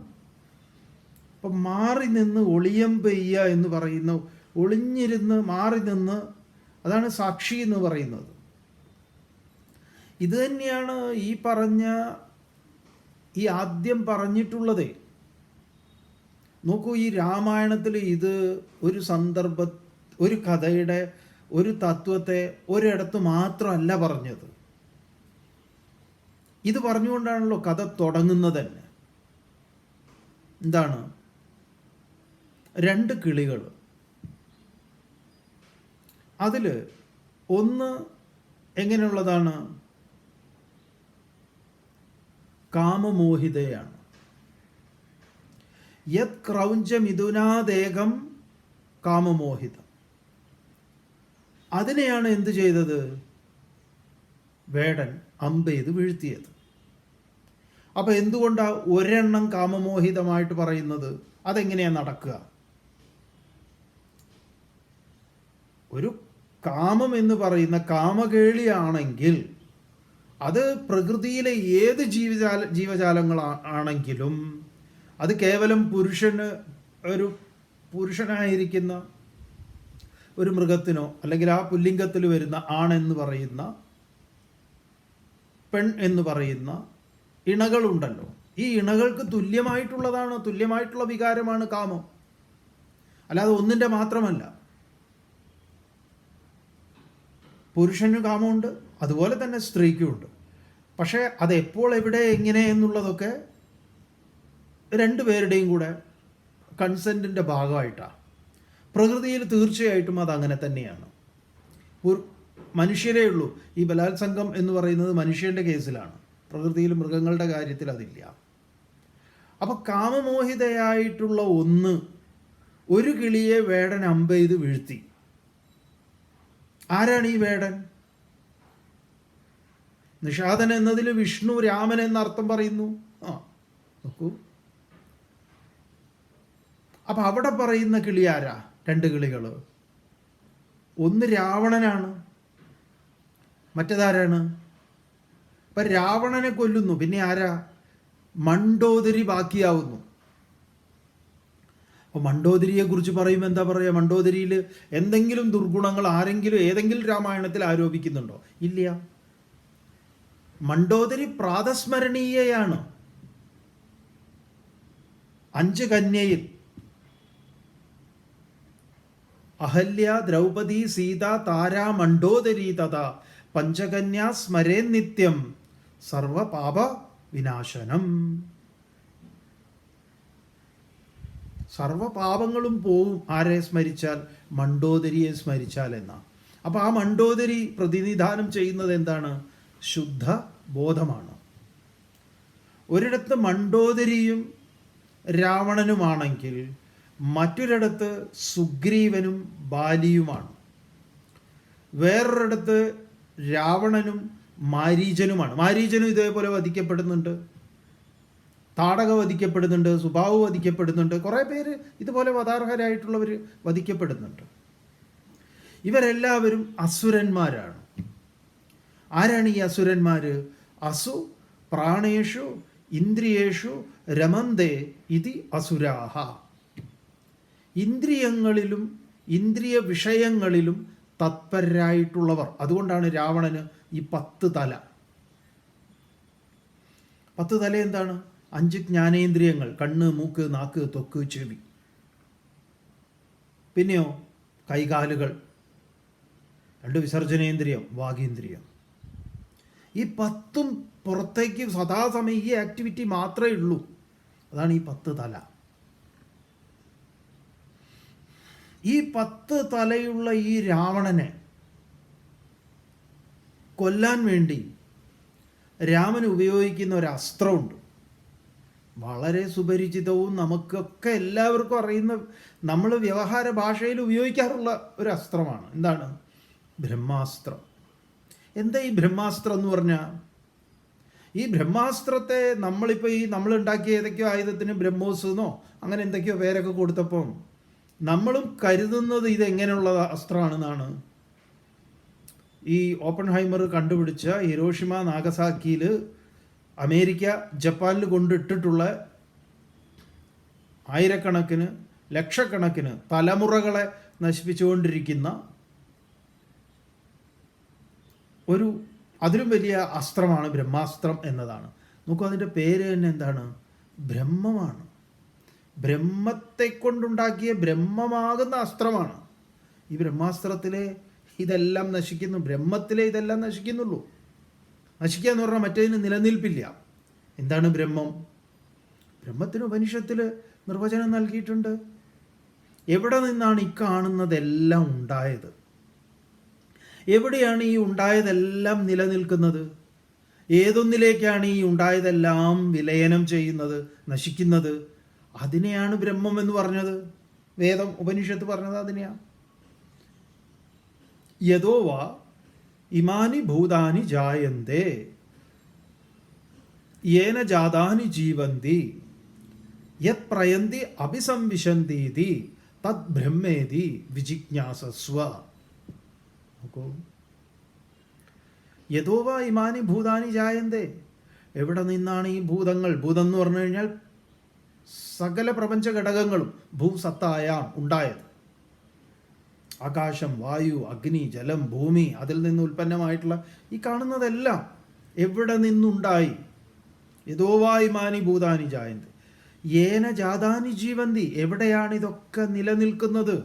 S1: അപ്പം മാറി നിന്ന് ഒളിയം പെയ്യുക എന്ന് പറയുന്ന, ഒളിഞ്ഞിരുന്ന് മാറി നിന്ന്, അതാണ് സാക്ഷി എന്ന് പറയുന്നത്. ഇത് തന്നെയാണ് ഈ ആദ്യം പറഞ്ഞിട്ടുള്ളത്. നോക്കൂ, ഈ രാമായണത്തിൽ ഇത് ഒരു കഥയുടെ ഒരു തത്വത്തെ ഒരിടത്ത് മാത്രമല്ല പറഞ്ഞത്. ഇത് പറഞ്ഞുകൊണ്ടാണല്ലോ കഥ തുടങ്ങുന്നത് തന്നെ. എന്താണ്? 2 കിളികൾ. അതിൽ ഒന്ന് എങ്ങനെയുള്ളതാണ്? കാമമോഹിതയാണ്. യത് ക്രൗഞ്ചമിഥുനാദേകം കാമമോഹിതം. അതിനെയാണ് എന്ത് ചെയ്തത്? വേടൻ അമ്പെയ്ത് വീഴ്ത്തിയത്. അപ്പം എന്തുകൊണ്ടാണ് ഒരെണ്ണം കാമമോഹിതമായിട്ട് പറയുന്നത്? അതെങ്ങനെയാണ് നടക്കുക? ഒരു കാമം എന്ന് പറയുന്ന കാമകേളിയാണെങ്കിൽ അത് പ്രകൃതിയിലെ ഏത് ജീവജാലങ്ങളാണെങ്കിലും അത് കേവലം പുരുഷനായിരിക്കുന്ന ഒരു മൃഗത്തിനോ അല്ലെങ്കിൽ ആ പുല്ലിംഗത്തിൽ വരുന്ന ആണെന്ന് പറയുന്ന പെൺ എന്ന് പറയുന്ന ഇണകളുണ്ടല്ലോ, ഈ ഇണകൾക്ക് തുല്യമായിട്ടുള്ള വികാരമാണ് കാമം. അല്ലാതെ ഒന്നിൻ്റെ മാത്രമല്ല. പുരുഷന് കാമമുണ്ട്, അതുപോലെ തന്നെ സ്ത്രീക്കുമുണ്ട്. പക്ഷേ അതെപ്പോൾ എവിടെ എങ്ങനെ എന്നുള്ളതൊക്കെ 2 പേരുടെയും കൂടെ കൺസെൻറ്റിൻ്റെ ഭാഗമായിട്ടാണ്. പ്രകൃതിയിൽ തീർച്ചയായിട്ടും അതങ്ങനെ തന്നെയാണ്. മനുഷ്യരേ ഉള്ളൂ. ഈ ബലാത്സംഗം എന്ന് പറയുന്നത് മനുഷ്യൻ്റെ കേസിലാണ്, പ്രകൃതിയിൽ മൃഗങ്ങളുടെ കാര്യത്തിൽ അതില്ല. അപ്പോൾ കാമമോഹിതയായിട്ടുള്ള ഒരു കിളിയെ വേടൻ അമ്പെയ്ത് വീഴ്ത്തി. ആരാണ് ഈ വേടൻ? നിഷാദൻ എന്നതിൽ വിഷ്ണു രാമൻ എന്നർത്ഥം പറയുന്നു. നോക്കൂ, അപ്പം അവിടെ പറയുന്ന കിളി ആരാ? രണ്ട് കിളികൾ. ഒന്ന് രാവണനാണ്, മറ്റേതാരാണ്? അപ്പം രാവണനെ കൊല്ലുന്നു, പിന്നെ ആരാ? മണ്ഡോദരി ബാക്കിയാവുന്നു. അപ്പോൾ മണ്ഡോദരിയെ കുറിച്ച് പറയുമ്പോൾ എന്താ പറയുക? മണ്ഡോദരിയിൽ എന്തെങ്കിലും ദുർഗുണങ്ങൾ ആരെങ്കിലും ഏതെങ്കിലും രാമായണത്തിൽ ആരോപിക്കുന്നുണ്ടോ? ഇല്ല. മണ്ഡോദരി പ്രാതസ്മരണീയയാണ്. 5 കന്യയിൽ അഹല്യ, ദ്രൗപദി, സീത, താര, മണ്ഡോദരി തഥാ പഞ്ചകന്യാ സ്മരേ നിത്യം സർവപാപ വിനാശനം. സർവപാപങ്ങളും പോവും ആരെ സ്മരിച്ചാൽ? മണ്ഡോദരിയെ സ്മരിച്ചാൽ എന്നാണ്. അപ്പോൾ ആ മണ്ഡോദരി പ്രതിനിധാനം ചെയ്യുന്നത് എന്താണ്? ശുദ്ധ ബോധമാണ്. ഒരിടത്ത് മണ്ഡോദരിയും രാവണനുമാണെങ്കിൽ മറ്റൊരിടത്ത് സുഗ്രീവനും ബാലിയുമാണ്. വേറൊരിടത്ത് രാവണനും മാരീചനുമാണ്. മാരീചനും ഇതേപോലെ വധിക്കപ്പെടുന്നുണ്ട്, താടക വധിക്കപ്പെടുന്നുണ്ട്, സുബാഹു വധിക്കപ്പെടുന്നുണ്ട്, കുറേ പേര് ഇതുപോലെ വധാർഹരായിട്ടുള്ളവർ വധിക്കപ്പെടുന്നുണ്ട്. ഇവരെല്ലാവരും അസുരന്മാരാണ്. ആരാണ് ഈ അസുരന്മാർ? അസു പ്രാണേഷു ഇന്ദ്രിയേഷു രമന്തേ ഇതി അസുരാഹ. ഇന്ദ്രിയങ്ങളിലും ഇന്ദ്രിയ വിഷയങ്ങളിലും തത്പരരായിട്ടുള്ളവർ. അതുകൊണ്ടാണ് രാവണന് ഈ 10 തല. 10 തല എന്താണ്? 5 ജ്ഞാനേന്ദ്രിയങ്ങൾ: കണ്ണ്, മൂക്ക്, നാക്ക്, ത്വക്ക്, ചെവി. പിന്നെയോ കൈകാലുകൾ, 2 വിസർജനേന്ദ്രിയം, വാഗീന്ദ്രിയം. ഈ 10ഉം പുറത്തേക്ക് സദാസമയം ഈ ആക്ടിവിറ്റി മാത്രമേ ഉള്ളൂ. അതാണ് ഈ 10 തല. ഈ 10 തലയുള്ള ഈ രാവണനെ കൊല്ലാൻ വേണ്ടി രാമൻ ഉപയോഗിക്കുന്ന ഒരു അസ്ത്രമുണ്ട്. വളരെ സുപരിചിതവും നമുക്കൊക്കെ എല്ലാവർക്കും അറിയുന്ന, നമ്മൾ വ്യവഹാര ഭാഷയിൽ ഉപയോഗിക്കാറുള്ള ഒരു അസ്ത്രമാണ്. എന്താണ്? ബ്രഹ്മാസ്ത്രം. എന്താ ഈ ബ്രഹ്മാസ്ത്രം എന്ന് പറഞ്ഞാൽ? ഈ ബ്രഹ്മാസ്ത്രത്തെ നമ്മളിപ്പോൾ നമ്മളുണ്ടാക്കിയ ഏതൊക്കെയോ ആയുധത്തിന് ബ്രഹ്മോസ് എന്നോ അങ്ങനെ എന്തൊക്കെയോ പേരൊക്കെ കൊടുത്തപ്പം നമ്മളും കരുതുന്നത് ഇതെങ്ങനെയുള്ള അസ്ത്രമാണെന്നാണ്. ഈ ഓപ്പൺഹൈമർ കണ്ടുപിടിച്ച ഹിരോഷിമ നാഗസാക്കിയിൽ അമേരിക്ക ജപ്പാനിൽ കൊണ്ടിട്ടിട്ടുള്ള ആയിരക്കണക്കിന് ലക്ഷക്കണക്കിന് തലമുറകളെ നശിപ്പിച്ചുകൊണ്ടിരിക്കുന്ന ഒരു അതിലും വലിയ അസ്ത്രമാണ് ബ്രഹ്മാസ്ത്രം എന്നതാണ്. നോക്കൂ, അതിൻ്റെ പേര് തന്നെ എന്താണ്? ബ്രഹ്മമാണ്. ബ്രഹ്മത്തെ കൊണ്ടുണ്ടാക്കിയ ബ്രഹ്മമാകുന്ന അസ്ത്രമാണ്. ഈ ബ്രഹ്മാസ്ത്രത്തിലെ ഇതെല്ലാം നശിക്കുന്നു, ബ്രഹ്മത്തിലെ ഇതെല്ലാം നശിക്കുന്നുള്ളൂ. നശിക്കുക എന്ന് പറഞ്ഞാൽ മറ്റേതിന് നിലനിൽപ്പില്ല. എന്താണ് ബ്രഹ്മം? ബ്രഹ്മത്തിന് ഉപനിഷത്തിൽ നിർവചനം നൽകിയിട്ടുണ്ട്. എവിടെ നിന്നാണ് ഈ കാണുന്നതെല്ലാം ഉണ്ടായത്? എവിടെയാണ് ഈ ഉണ്ടായതെല്ലാം നിലനിൽക്കുന്നത്? ഏതൊന്നിലേക്കാണ് ഈ ഉണ്ടായതെല്ലാം വിലയനം ചെയ്യുന്നത്, നശിക്കുന്നത്? അതിനെയാണ് ബ്രഹ്മം എന്ന് പറഞ്ഞത്. വേദം, ഉപനിഷത്ത് പറഞ്ഞത് അതിനെയാണ്. യതോ വാ ഇമാനി ഭൂതാനി ജായന്തേ യേന ജാതാനി ജീവന്തി യത് പ്രയന്തി അഭിസംവിശന്തി തദ് ബ്രഹ്മേതി വിജിജ്ഞാസസ്വ. നോക്കൂ, യതോ വാ ഇമാനി ഭൂതാനി ജായന്തേ. എവിടെ നിന്നാണ് ഈ ഭൂതങ്ങൾ? ഭൂതം എന്ന് പറഞ്ഞു കഴിഞ്ഞാൽ സകല പ്രപഞ്ച ഘടകങ്ങളും ഭൂസത്തായാം ഉണ്ടായത്. ആകാശം, വായു, അഗ്നി, ജലം, ഭൂമി, അതിൽ നിന്ന് ഉൽപ്പന്നമായിട്ടുള്ള ഈ കാണുന്നതെല്ലാം എവിടെ നിന്നുണ്ടായി? യഥോവായിമാനി ഭൂതാനി ജായന്തി യേന ജാതാനി ജീവന്തി. എവിടെയാണ് ഇതൊക്കെ നിലനിൽക്കുന്നത്?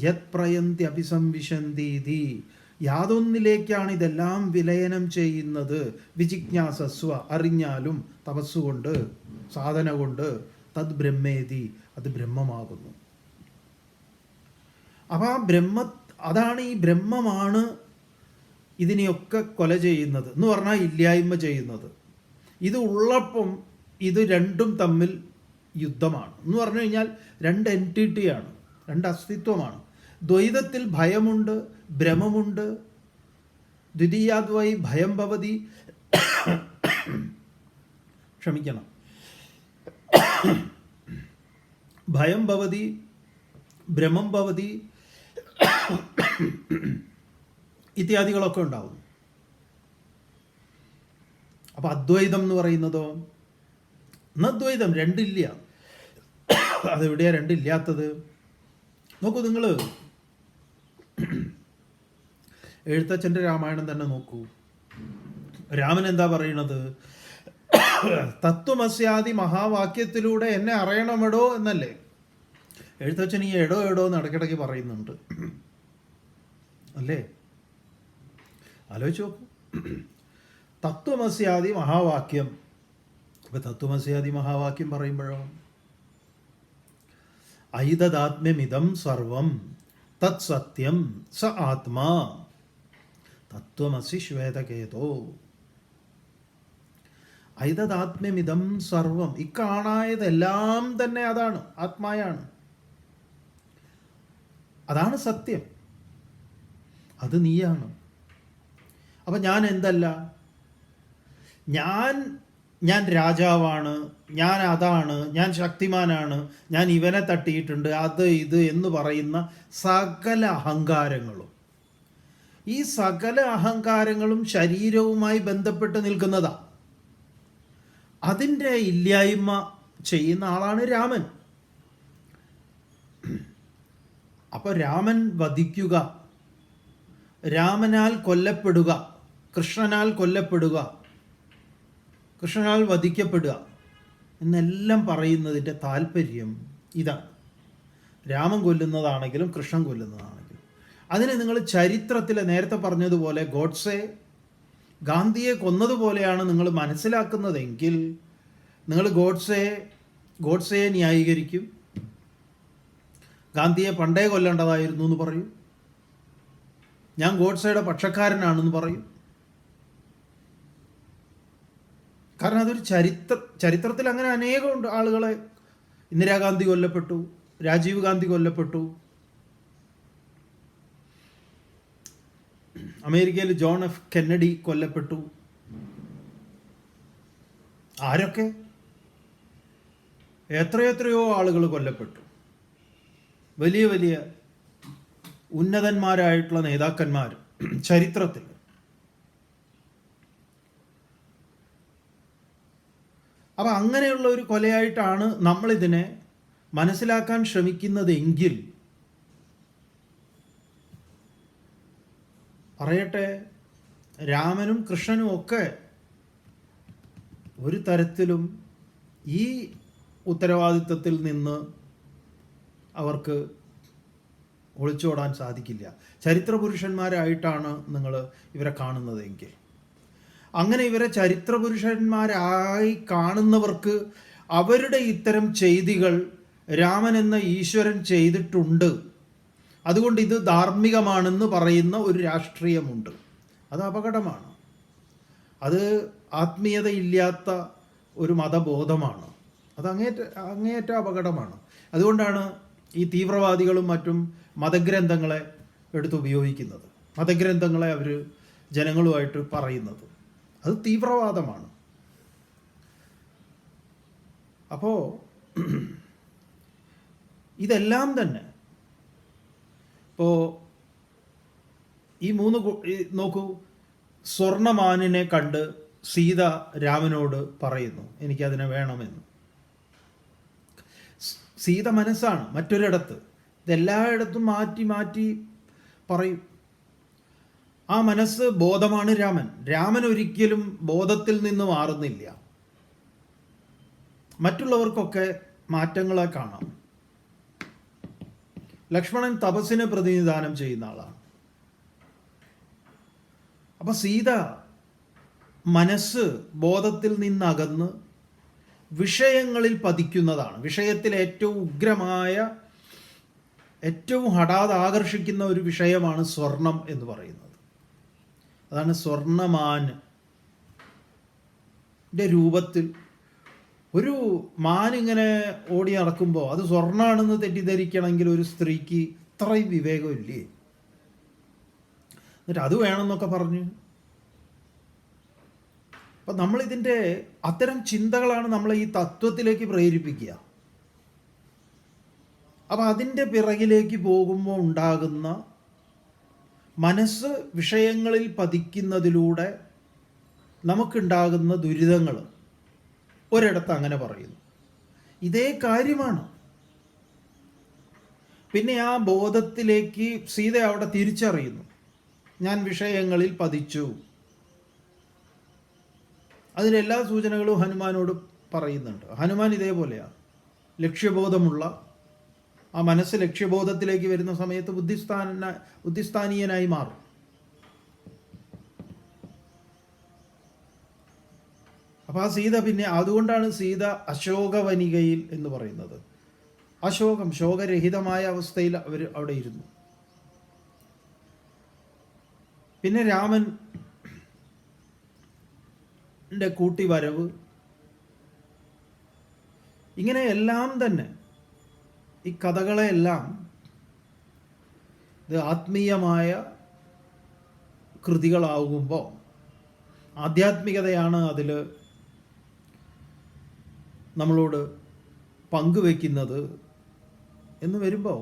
S1: യത് പ്രയന്തി അഭിസംവിശന്തി. യാതൊന്നിലേക്കാണ് ഇതെല്ലാം വിലയനം ചെയ്യുന്നത്? വിജിജ്ഞാസസ്വ. അറിഞ്ഞാലും തപസ്സുകൊണ്ട്, സാധന കൊണ്ട്. തദ് ബ്രഹ്മേതി. അത് ബ്രഹ്മമാകുന്നു. അപ്പം ആ അതാണ് ഈ ബ്രഹ്മമാണ് ഇതിനെയൊക്കെ കൊല ചെയ്യുന്നത് എന്ന് പറഞ്ഞാൽ ഇല്ലായ്മ ചെയ്യുന്നത്. ഇത് ഉള്ളപ്പം ഇത് രണ്ടും തമ്മിൽ യുദ്ധമാണ് എന്ന് പറഞ്ഞു കഴിഞ്ഞാൽ 2 എൻറ്റിറ്റിയാണ്, 2 അസ്തിത്വമാണ്. ദ്വൈതത്തിൽ ഭയമുണ്ട്, ഭ്രമമുണ്ട്, ദ്വിതീയാദ്വൈ ഭയം ഭവതി, ക്ഷമിക്കണം, ഭയം ഭവതി, ഭ്രമം ഭവതി ഇത്യാദികളൊക്കെ ഉണ്ടാവും. അപ്പം അദ്വൈതം എന്ന് പറയുന്നതോ അദ്വൈതം, രണ്ടില്ല. അതെവിടെയാണ് രണ്ടില്ലാത്തത്? നോക്കൂ, നിങ്ങൾ എഴുത്തച്ഛൻ്റെ രാമായണം തന്നെ നോക്കൂ. രാമൻ എന്താ പറയണത്? തത്വമസ്യാദി മഹാവാക്യത്തിലൂടെ എന്നെ അറിയണമെടോ എന്നല്ലേ. എഴുത്തച്ഛൻ ഈ എടോ എന്ന് ഇടയ്ക്കിടയ്ക്ക് പറയുന്നുണ്ട് അല്ലേ? ആലോചിച്ച് നോക്കൂ. തത്വമസ്യാദി മഹാവാക്യം. ഇപ്പം തത്വമസ്യാദി മഹാവാക്യം പറയുമ്പോഴോ ഐതദാത്മ്യമിതം സർവം തത് സത്യം സ ആത്മാ തത്വമസി ശ്വേതകേതോ. ഐതദാത്മ്യമിതം സർവം, ഇക്കാണായതെല്ലാം തന്നെ അതാണ്, ആത്മായാണ്. അതാണ് സത്യം, അത് നീയാണ്. അപ്പം ഞാൻ എന്തല്ല? ഞാൻ രാജാവാണ്, ഞാൻ അതാണ്, ഞാൻ ശക്തിമാനാണ്, ഞാൻ ഇവനെ തട്ടിയിട്ടുണ്ട്, അത് ഇത് എന്ന് പറയുന്ന സകല അഹങ്കാരങ്ങളും, ഈ സകല അഹങ്കാരങ്ങളും ശരീരവുമായി ബന്ധപ്പെട്ട് നിൽക്കുന്നതാണ്. അതിൻ്റെ ഇല്ലായ്മ ചെയ്യുന്ന ആളാണ് രാമൻ. അപ്പോൾ രാമൻ വധിക്കുക, രാമനാൽ കൊല്ലപ്പെടുക, കൃഷ്ണനാൽ കൊല്ലപ്പെടുക, കൃഷ്ണനാൽ വധിക്കപ്പെടുക എന്നെല്ലാം പറയുന്നതിൻ്റെ താല്പര്യം ഇതാണ്. രാമൻ കൊല്ലുന്നതാണെങ്കിലും കൃഷ്ണൻ കൊല്ലുന്നതാണെങ്കിലും അതിനെ നിങ്ങൾ ചരിത്രത്തിൽ നേരത്തെ പറഞ്ഞതുപോലെ ഗാന്ധിയെ കൊന്നതുപോലെയാണ് നിങ്ങൾ മനസ്സിലാക്കുന്നതെങ്കിൽ നിങ്ങൾ ഗോഡ്സെയെ ന്യായീകരിക്കും. ഗാന്ധിയെ പണ്ടേ കൊല്ലേണ്ടതായിരുന്നു എന്ന് പറയും. ഞാൻ ഗോഡ്സെയുടെ പക്ഷക്കാരനാണെന്ന് പറയും. കാരണം അതൊരു ചരിത്രത്തിൽ അങ്ങനെ അനേകം ആളുകളെ, ഇന്ദിരാഗാന്ധി കൊല്ലപ്പെട്ടു, രാജീവ് ഗാന്ധി കൊല്ലപ്പെട്ടു, അമേരിക്കയിൽ ജോൺ എഫ് കെന്നഡി കൊല്ലപ്പെട്ടു. ആരൊക്കെ? എത്രയോ ആളുകൾ കൊല്ലപ്പെട്ടു. വലിയ വലിയ ഉന്നതന്മാരായിട്ടുള്ള നേതാക്കന്മാർ ചരിത്രത്തിൽ. അപ്പം അങ്ങനെയുള്ള ഒരു കൊലയായിട്ടാണ് നമ്മളിതിനെ മനസ്സിലാക്കാൻ ശ്രമിക്കുന്നതെങ്കിൽ പറയട്ടെ, രാമനും കൃഷ്ണനും ഒക്കെ ഒരു തരത്തിലും ഈ ഉത്തരവാദിത്വത്തിൽ നിന്ന് അവർക്ക് ഒളിച്ചോടാൻ സാധിക്കില്ല. ചരിത്ര പുരുഷന്മാരായിട്ടാണ് നിങ്ങൾ ഇവരെ കാണുന്നതെങ്കിൽ, അങ്ങനെ ഇവരെ ചരിത്ര പുരുഷന്മാരായി കാണുന്നവർക്ക് അവരുടെ ഇത്തരം ചെയ്തികൾ രാമൻ എന്ന ഈശ്വരൻ ചെയ്തിട്ടുണ്ട്, അതുകൊണ്ട് ഇത് ധാർമ്മികമാണെന്ന് പറയുന്ന ഒരു രാഷ്ട്രീയമുണ്ട്. അത് അപകടമാണ്. അത് ആത്മീയതയില്ലാത്ത ഒരു മതബോധമാണ്. അത് അങ്ങേയറ്റ അപകടമാണ്. അതുകൊണ്ടാണ് ഈ തീവ്രവാദികളും മറ്റും മതഗ്രന്ഥങ്ങളെ എടുത്തുപയോഗിക്കുന്നത്, മതഗ്രന്ഥങ്ങളെ അവർ ജനങ്ങളുമായിട്ട് പറയുന്നത്. അത് തീവ്രവാദമാണ്. അപ്പോൾ ഇതെല്ലാം തന്നെ ഇപ്പോൾ ഈ നോക്കൂ, സ്വർണമാനിനെ കണ്ട് സീത രാമനോട് പറയുന്നു എനിക്കതിനെ വേണമെന്ന്. സീത മനസ്സാണ് മറ്റൊരിടത്ത്, ഇതെല്ലായിടത്തും മാറ്റി മാറ്റി പറയും. ആ മനസ്സ് ബോധമാണ് രാമൻ. രാമൻ ഒരിക്കലും ബോധത്തിൽ നിന്ന് മാറുന്നില്ല. മറ്റുള്ളവർക്കൊക്കെ മാറ്റങ്ങളെ കാണാം. ലക്ഷ്മണൻ തപസ്സിനെ പ്രതിനിധാനം ചെയ്യുന്ന ആളാണ്. അപ്പൊ സീത മനസ്സ് ബോധത്തിൽ നിന്നകന്ന് വിഷയങ്ങളിൽ പതിക്കുന്നതാണ്. വിഷയത്തിൽ ഏറ്റവും ഉഗ്രമായ, ഏറ്റവും ഹഠാത് ആകർഷിക്കുന്ന ഒരു വിഷയമാണ് സ്വർണം എന്ന് പറയുന്നത്. അതാണ് സ്വർണ്ണമാൻ്റെ രൂപത്തിൽ ഒരു മാനിങ്ങനെ ഓടി നടക്കുമ്പോൾ അത് സ്വർണ്ണമാണെന്ന് തെറ്റിദ്ധരിക്കണമെങ്കിൽ ഒരു സ്ത്രീക്ക് ഇത്രയും വിവേകമില്ലേ? എന്നിട്ട് അത് വേണമെന്നൊക്കെ പറഞ്ഞ് അപ്പം നമ്മളിതിൻ്റെ അത്തരം ചിന്തകളാണ് നമ്മളെ ഈ തത്വത്തിലേക്ക് പ്രേരിപ്പിക്കുക. അപ്പം അതിൻ്റെ പിറകിലേക്ക് പോകുമ്പോൾ ഉണ്ടാകുന്ന മനസ്സ് വിഷയങ്ങളിൽ പതിക്കുന്നതിലൂടെ നമുക്കുണ്ടാകുന്ന ദുരിതങ്ങൾ ഒരിടത്ത് അങ്ങനെ പറയുന്നു. ഇതേ കാര്യമാണ്. പിന്നെ ആ ബോധത്തിലേക്ക് സീത അവിടെ തിരിച്ചറിയുന്നു, ഞാൻ വിഷയങ്ങളിൽ പതിച്ചു. അതിലെല്ലാ സൂചനകളും ഹനുമാനോട് പറയുന്നുണ്ട്. ഹനുമാൻ ഇതേപോലെയാണ്. ലക്ഷ്യബോധമുള്ള ആ മനസ്സ് ലക്ഷ്യബോധത്തിലേക്ക് വരുന്ന സമയത്ത് ബുദ്ധിസ്ഥാനീയനായി മാറും. അപ്പം ആ സീത പിന്നെ അതുകൊണ്ടാണ് സീത അശോകവനികയിൽ എന്ന് പറയുന്നത്. അശോകം, ശോകരഹിതമായ അവസ്ഥയിൽ അവർ അവിടെ ഇരുന്നു. പിന്നെ രാമൻ്റെ കൂട്ടിവരവ്, ഇങ്ങനെ എല്ലാം തന്നെ ഈ കഥകളെല്ലാം ഇത് ആത്മീയമായ കൃതികളാകുമ്പോൾ ആധ്യാത്മികതയാണ് അതിൽ നമ്മളോട് പങ്കുവെക്കുന്നത് എന്ന് വരുമ്പോൾ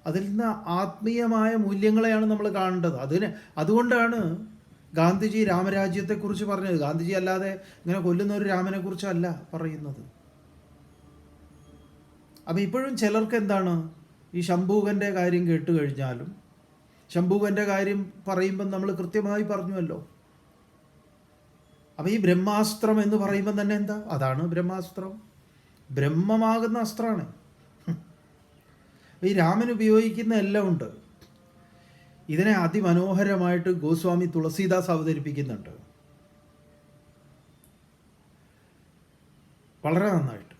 S1: അതിൽ നിന്ന് ആത്മീയമായ മൂല്യങ്ങളെയാണ് നമ്മൾ കാണേണ്ടത്. അതുകൊണ്ടാണ് ഗാന്ധിജി രാമരാജ്യത്തെക്കുറിച്ച് പറഞ്ഞത്. ഗാന്ധിജി അല്ലാതെ ഇങ്ങനെ കൊല്ലുന്ന ഒരു രാമനെക്കുറിച്ചല്ല പറയുന്നത്. അപ്പം ഇപ്പോഴും ചിലർക്ക് എന്താണ്, ഈ ശംഭൂകൻ്റെ കാര്യം കേട്ട് കഴിഞ്ഞാലും ശംഭൂകൻ്റെ കാര്യം പറയുമ്പം നമ്മൾ കൃത്യമായി പറഞ്ഞുവല്ലോ. അപ്പം ഈ ബ്രഹ്മാസ്ത്രം എന്ന് പറയുമ്പം തന്നെ എന്താ, അതാണ് ബ്രഹ്മാസ്ത്രം, ബ്രഹ്മമാകുന്ന അസ്ത്രമാണ്. ഈ രാമൻ ഉപയോഗിക്കുന്ന എല്ലാം ഉണ്ട്. ഇതിനെ അതിമനോഹരമായിട്ട് ഗോസ്വാമി തുളസീദാസ് അവതരിപ്പിക്കുന്നുണ്ട്, വളരെ നന്നായിട്ട്.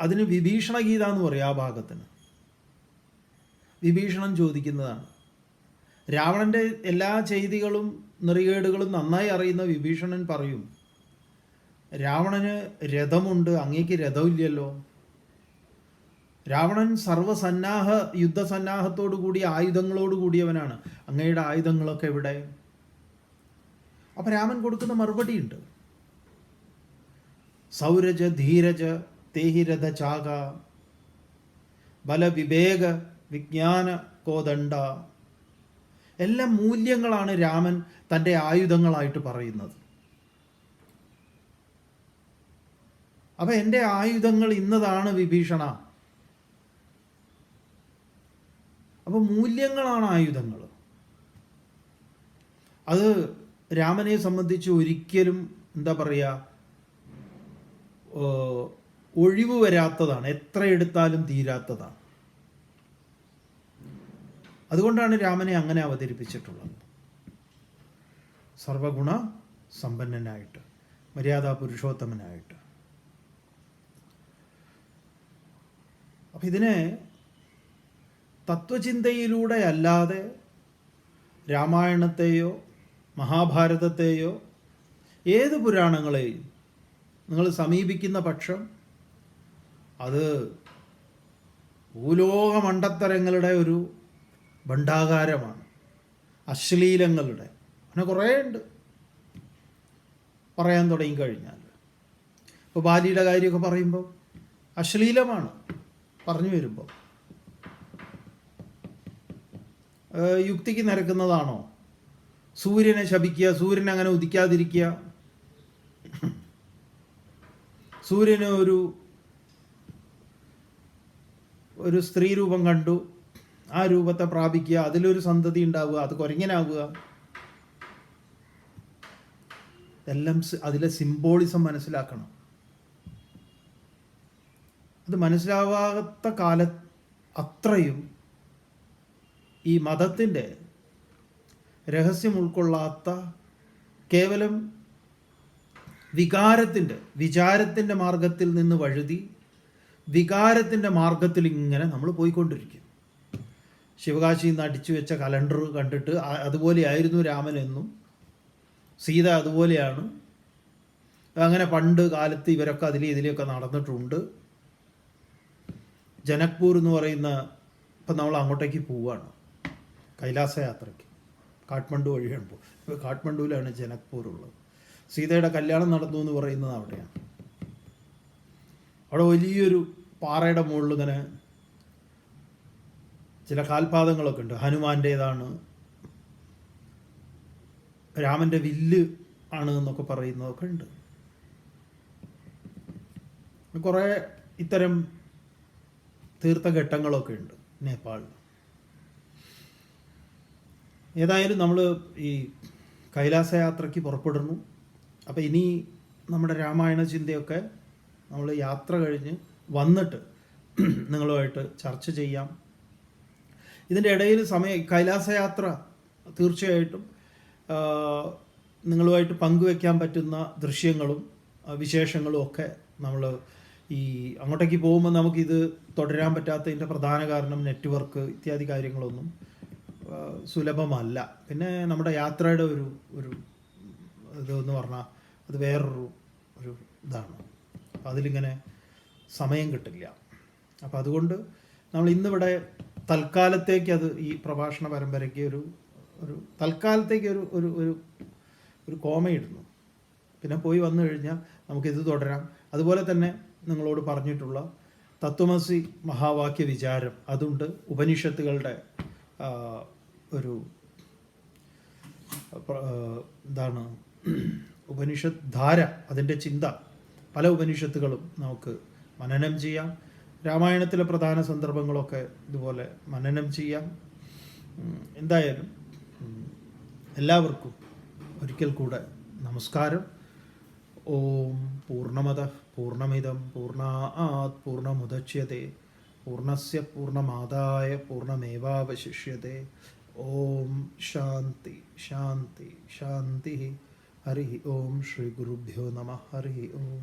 S1: അതിന് വിഭീഷണ ഗീത എന്ന് പറയും. ആ ഭാഗത്തിന് വിഭീഷണൻ ചോദിക്കുന്നതാണ്. രാവണൻ്റെ എല്ലാ ചെയ്തികളും നെറികേടുകളും നന്നായി അറിയുന്ന വിഭീഷണൻ പറയും, രാവണന് രഥമുണ്ട്, അങ്ങേക്ക് രഥമില്ലല്ലോ. രാവണൻ യുദ്ധസന്നാഹത്തോടു കൂടിയ ആയുധങ്ങളോട് കൂടിയവനാണ്, അങ്ങയുടെ ആയുധങ്ങളൊക്കെ എവിടെ? അപ്പം രാമൻ കൊടുക്കുന്ന മറുപടിയുണ്ട്, സൗരജ ധീരജ തേഹിരഥ ചാക ബലവിവേക വിജ്ഞാന കോദണ്ഡ. എല്ലാ മൂല്യങ്ങളാണ് രാമൻ തൻ്റെ ആയുധങ്ങളായിട്ട് പറയുന്നത്. അപ്പം എൻ്റെ ആയുധങ്ങൾ ഇന്നതാണ് വിഭീഷണ. അപ്പം മൂല്യങ്ങളാണ് ആയുധങ്ങൾ. അത് രാമനെ സംബന്ധിച്ച് ഒരിക്കലും എന്താ പറയുക, ഒഴിവ് വരാത്തതാണ്, എത്ര എടുത്താലും തീരാത്തതാണ്. അതുകൊണ്ടാണ് രാമനെ അങ്ങനെ അവതരിപ്പിച്ചിട്ടുള്ളത്, സർവഗുണ സമ്പന്നനായിട്ട്, മര്യാദാ പുരുഷോത്തമനായിട്ട്. അപ്പം ഇതിനെ തത്വചിന്തയിലൂടെ അല്ലാതെ രാമായണത്തെയോ മഹാഭാരതത്തെയോ ഏത് പുരാണങ്ങളെയും നിങ്ങൾ സമീപിക്കുന്ന പക്ഷം അത് ഭൂലോക മണ്ടത്തരങ്ങളുടെ ഒരു ഭണ്ഡാകാരമാണ്, അശ്ലീലങ്ങളുടെ. അങ്ങനെ കുറേ ഉണ്ട് പറയാൻ തുടങ്ങിക്കഴിഞ്ഞാൽ. ഇപ്പോൾ ബാലിയുടെ കാര്യമൊക്കെ പറയുമ്പോൾ അശ്ലീലമാണ് പറഞ്ഞു വരുമ്പോൾ. യുക്തിക്ക് നിരക്കുന്നതാണോ? സൂര്യനെ ശപിക്കുക, സൂര്യൻ അങ്ങനെ ഉദിക്കാതിരിക്കുക, സൂര്യന് ഒരു സ്ത്രീ രൂപം കണ്ടു, ആ രൂപത്തെ പ്രാപിക്കുക, അതിലൊരു സന്തതി ഉണ്ടാവുക, അത് കുരങ്ങനാവുക, എല്ലാം അതിലെ സിംബോളിസം മനസ്സിലാക്കണം. അത് മനസ്സിലാവാത്ത അത്രയും ഈ മതത്തിൻ്റെ രഹസ്യം ഉൾക്കൊള്ളാത്ത, കേവലം വിചാരത്തിൻ്റെ മാർഗത്തിൽ നിന്ന് വഴുതി വികാരത്തിൻ്റെ മാർഗത്തിൽ ഇങ്ങനെ നമ്മൾ പോയിക്കൊണ്ടിരിക്കും. ശിവകാശിയിൽ നിന്ന് അടിച്ചു വെച്ച കലണ്ടർ കണ്ടിട്ട് അതുപോലെയായിരുന്നു രാമനെന്നും സീത അതുപോലെയാണ്, അങ്ങനെ പണ്ട് കാലത്ത് ഇവരൊക്കെ ഇതിലെയൊക്കെ നടന്നിട്ടുണ്ട്. ജനക്പൂർ എന്ന് പറയുന്ന, ഇപ്പം നമ്മൾ അങ്ങോട്ടേക്ക് പോവുകയാണ് കൈലാസ യാത്രയ്ക്ക്. കാഠ്മണ്ഡു വഴിയാണ് ഇപ്പോൾ കാഠ്മണ്ഡുവിലാണ് ജനക്പൂർ ഉള്ളത്. സീതയുടെ കല്യാണം നടന്നു എന്ന് പറയുന്നത് അവിടെയാണ്. അവിടെ വലിയൊരു പാറയുടെ മുകളിൽ ഇങ്ങനെ ചില കാൽപാദങ്ങളൊക്കെ ഉണ്ട്. ഹനുമാൻ്റേതാണ്, രാമൻ്റെ വില്ല് ആണ് എന്നൊക്കെ പറയുന്നതൊക്കെ ഉണ്ട്. കുറേ ഇത്തരം തീർത്ഥഘട്ടങ്ങളൊക്കെ ഉണ്ട് നേപ്പാളിൽ. ഏതായാലും നമ്മൾ ഈ കൈലാസയാത്രയ്ക്ക് പുറപ്പെടുന്നു. അപ്പോൾ ഇനി നമ്മുടെ രാമായണ ചിന്തയൊക്കെ നമ്മൾ യാത്ര കഴിഞ്ഞ് വന്നിട്ട് നിങ്ങളുമായിട്ട് ചർച്ച ചെയ്യാം. ഇതിൻ്റെ ഇടയിൽ കൈലാസയാത്ര തീർച്ചയായിട്ടും നിങ്ങളുമായിട്ട് പങ്കുവെക്കാൻ പറ്റുന്ന ദൃശ്യങ്ങളും വിശേഷങ്ങളും ഒക്കെ നമ്മൾ ഈ അങ്ങോട്ടേക്ക് പോകുമ്പോൾ നമുക്കിത് തുടരാൻ പറ്റാത്തതിൻ്റെ പ്രധാന കാരണം നെറ്റ്വർക്ക് ഇത്യാദി കാര്യങ്ങളൊന്നും സുലഭമല്ല. പിന്നെ നമ്മുടെ യാത്രയുടെ ഒരു ഇതെന്ന് പറഞ്ഞാൽ അത് വേറൊരു ഇതാണ്. അപ്പം അതിലിങ്ങനെ സമയം കിട്ടില്ല. അപ്പം അതുകൊണ്ട് നമ്മൾ ഇന്നിവിടെ തൽക്കാലത്തേക്ക് ഈ പ്രഭാഷണ പരമ്പരയ്ക്ക് ഒരു തൽക്കാലത്തേക്ക് ഒരു കോമയിടുന്നു. പിന്നെ പോയി വന്നു കഴിഞ്ഞാൽ നമുക്കിത് തുടരാം. അതുപോലെ തന്നെ നിങ്ങളോട് പറഞ്ഞിട്ടുള്ള തത്വമസി മഹാവാക്യ വിചാരം അതുണ്ട്. ഉപനിഷത്തുകളുടെ ഒരു എന്താണ് ഉപനിഷത്ത് ധാര, അതിൻ്റെ ചിന്ത, പല ഉപനിഷത്തുകളും നമുക്ക് മനനം ചെയ്യാം. രാമായണത്തിലെ പ്രധാന സന്ദർഭങ്ങളൊക്കെ ഇതുപോലെ മനനം ചെയ്യാം. എന്തായാലും എല്ലാവർക്കും ഒരിക്കൽ കൂടെ നമസ്കാരം. ഓം പൂർണ്ണമദഃ പൂർണ്ണമിദം പൂർണ്ണാത് പൂർണ്ണമുദച്യത്തെ പൂർണ്ണസ്യ പൂർണ്ണമാദായ പൂർണ്ണമേവാവശിഷ്യത്തെ. ഓം ശാന്തി ശാന്തി ശാന്തി. ഹരി ഓം. ശ്രീ ഗുരുഭ്യോ നമഃ. ഹരി ഓം.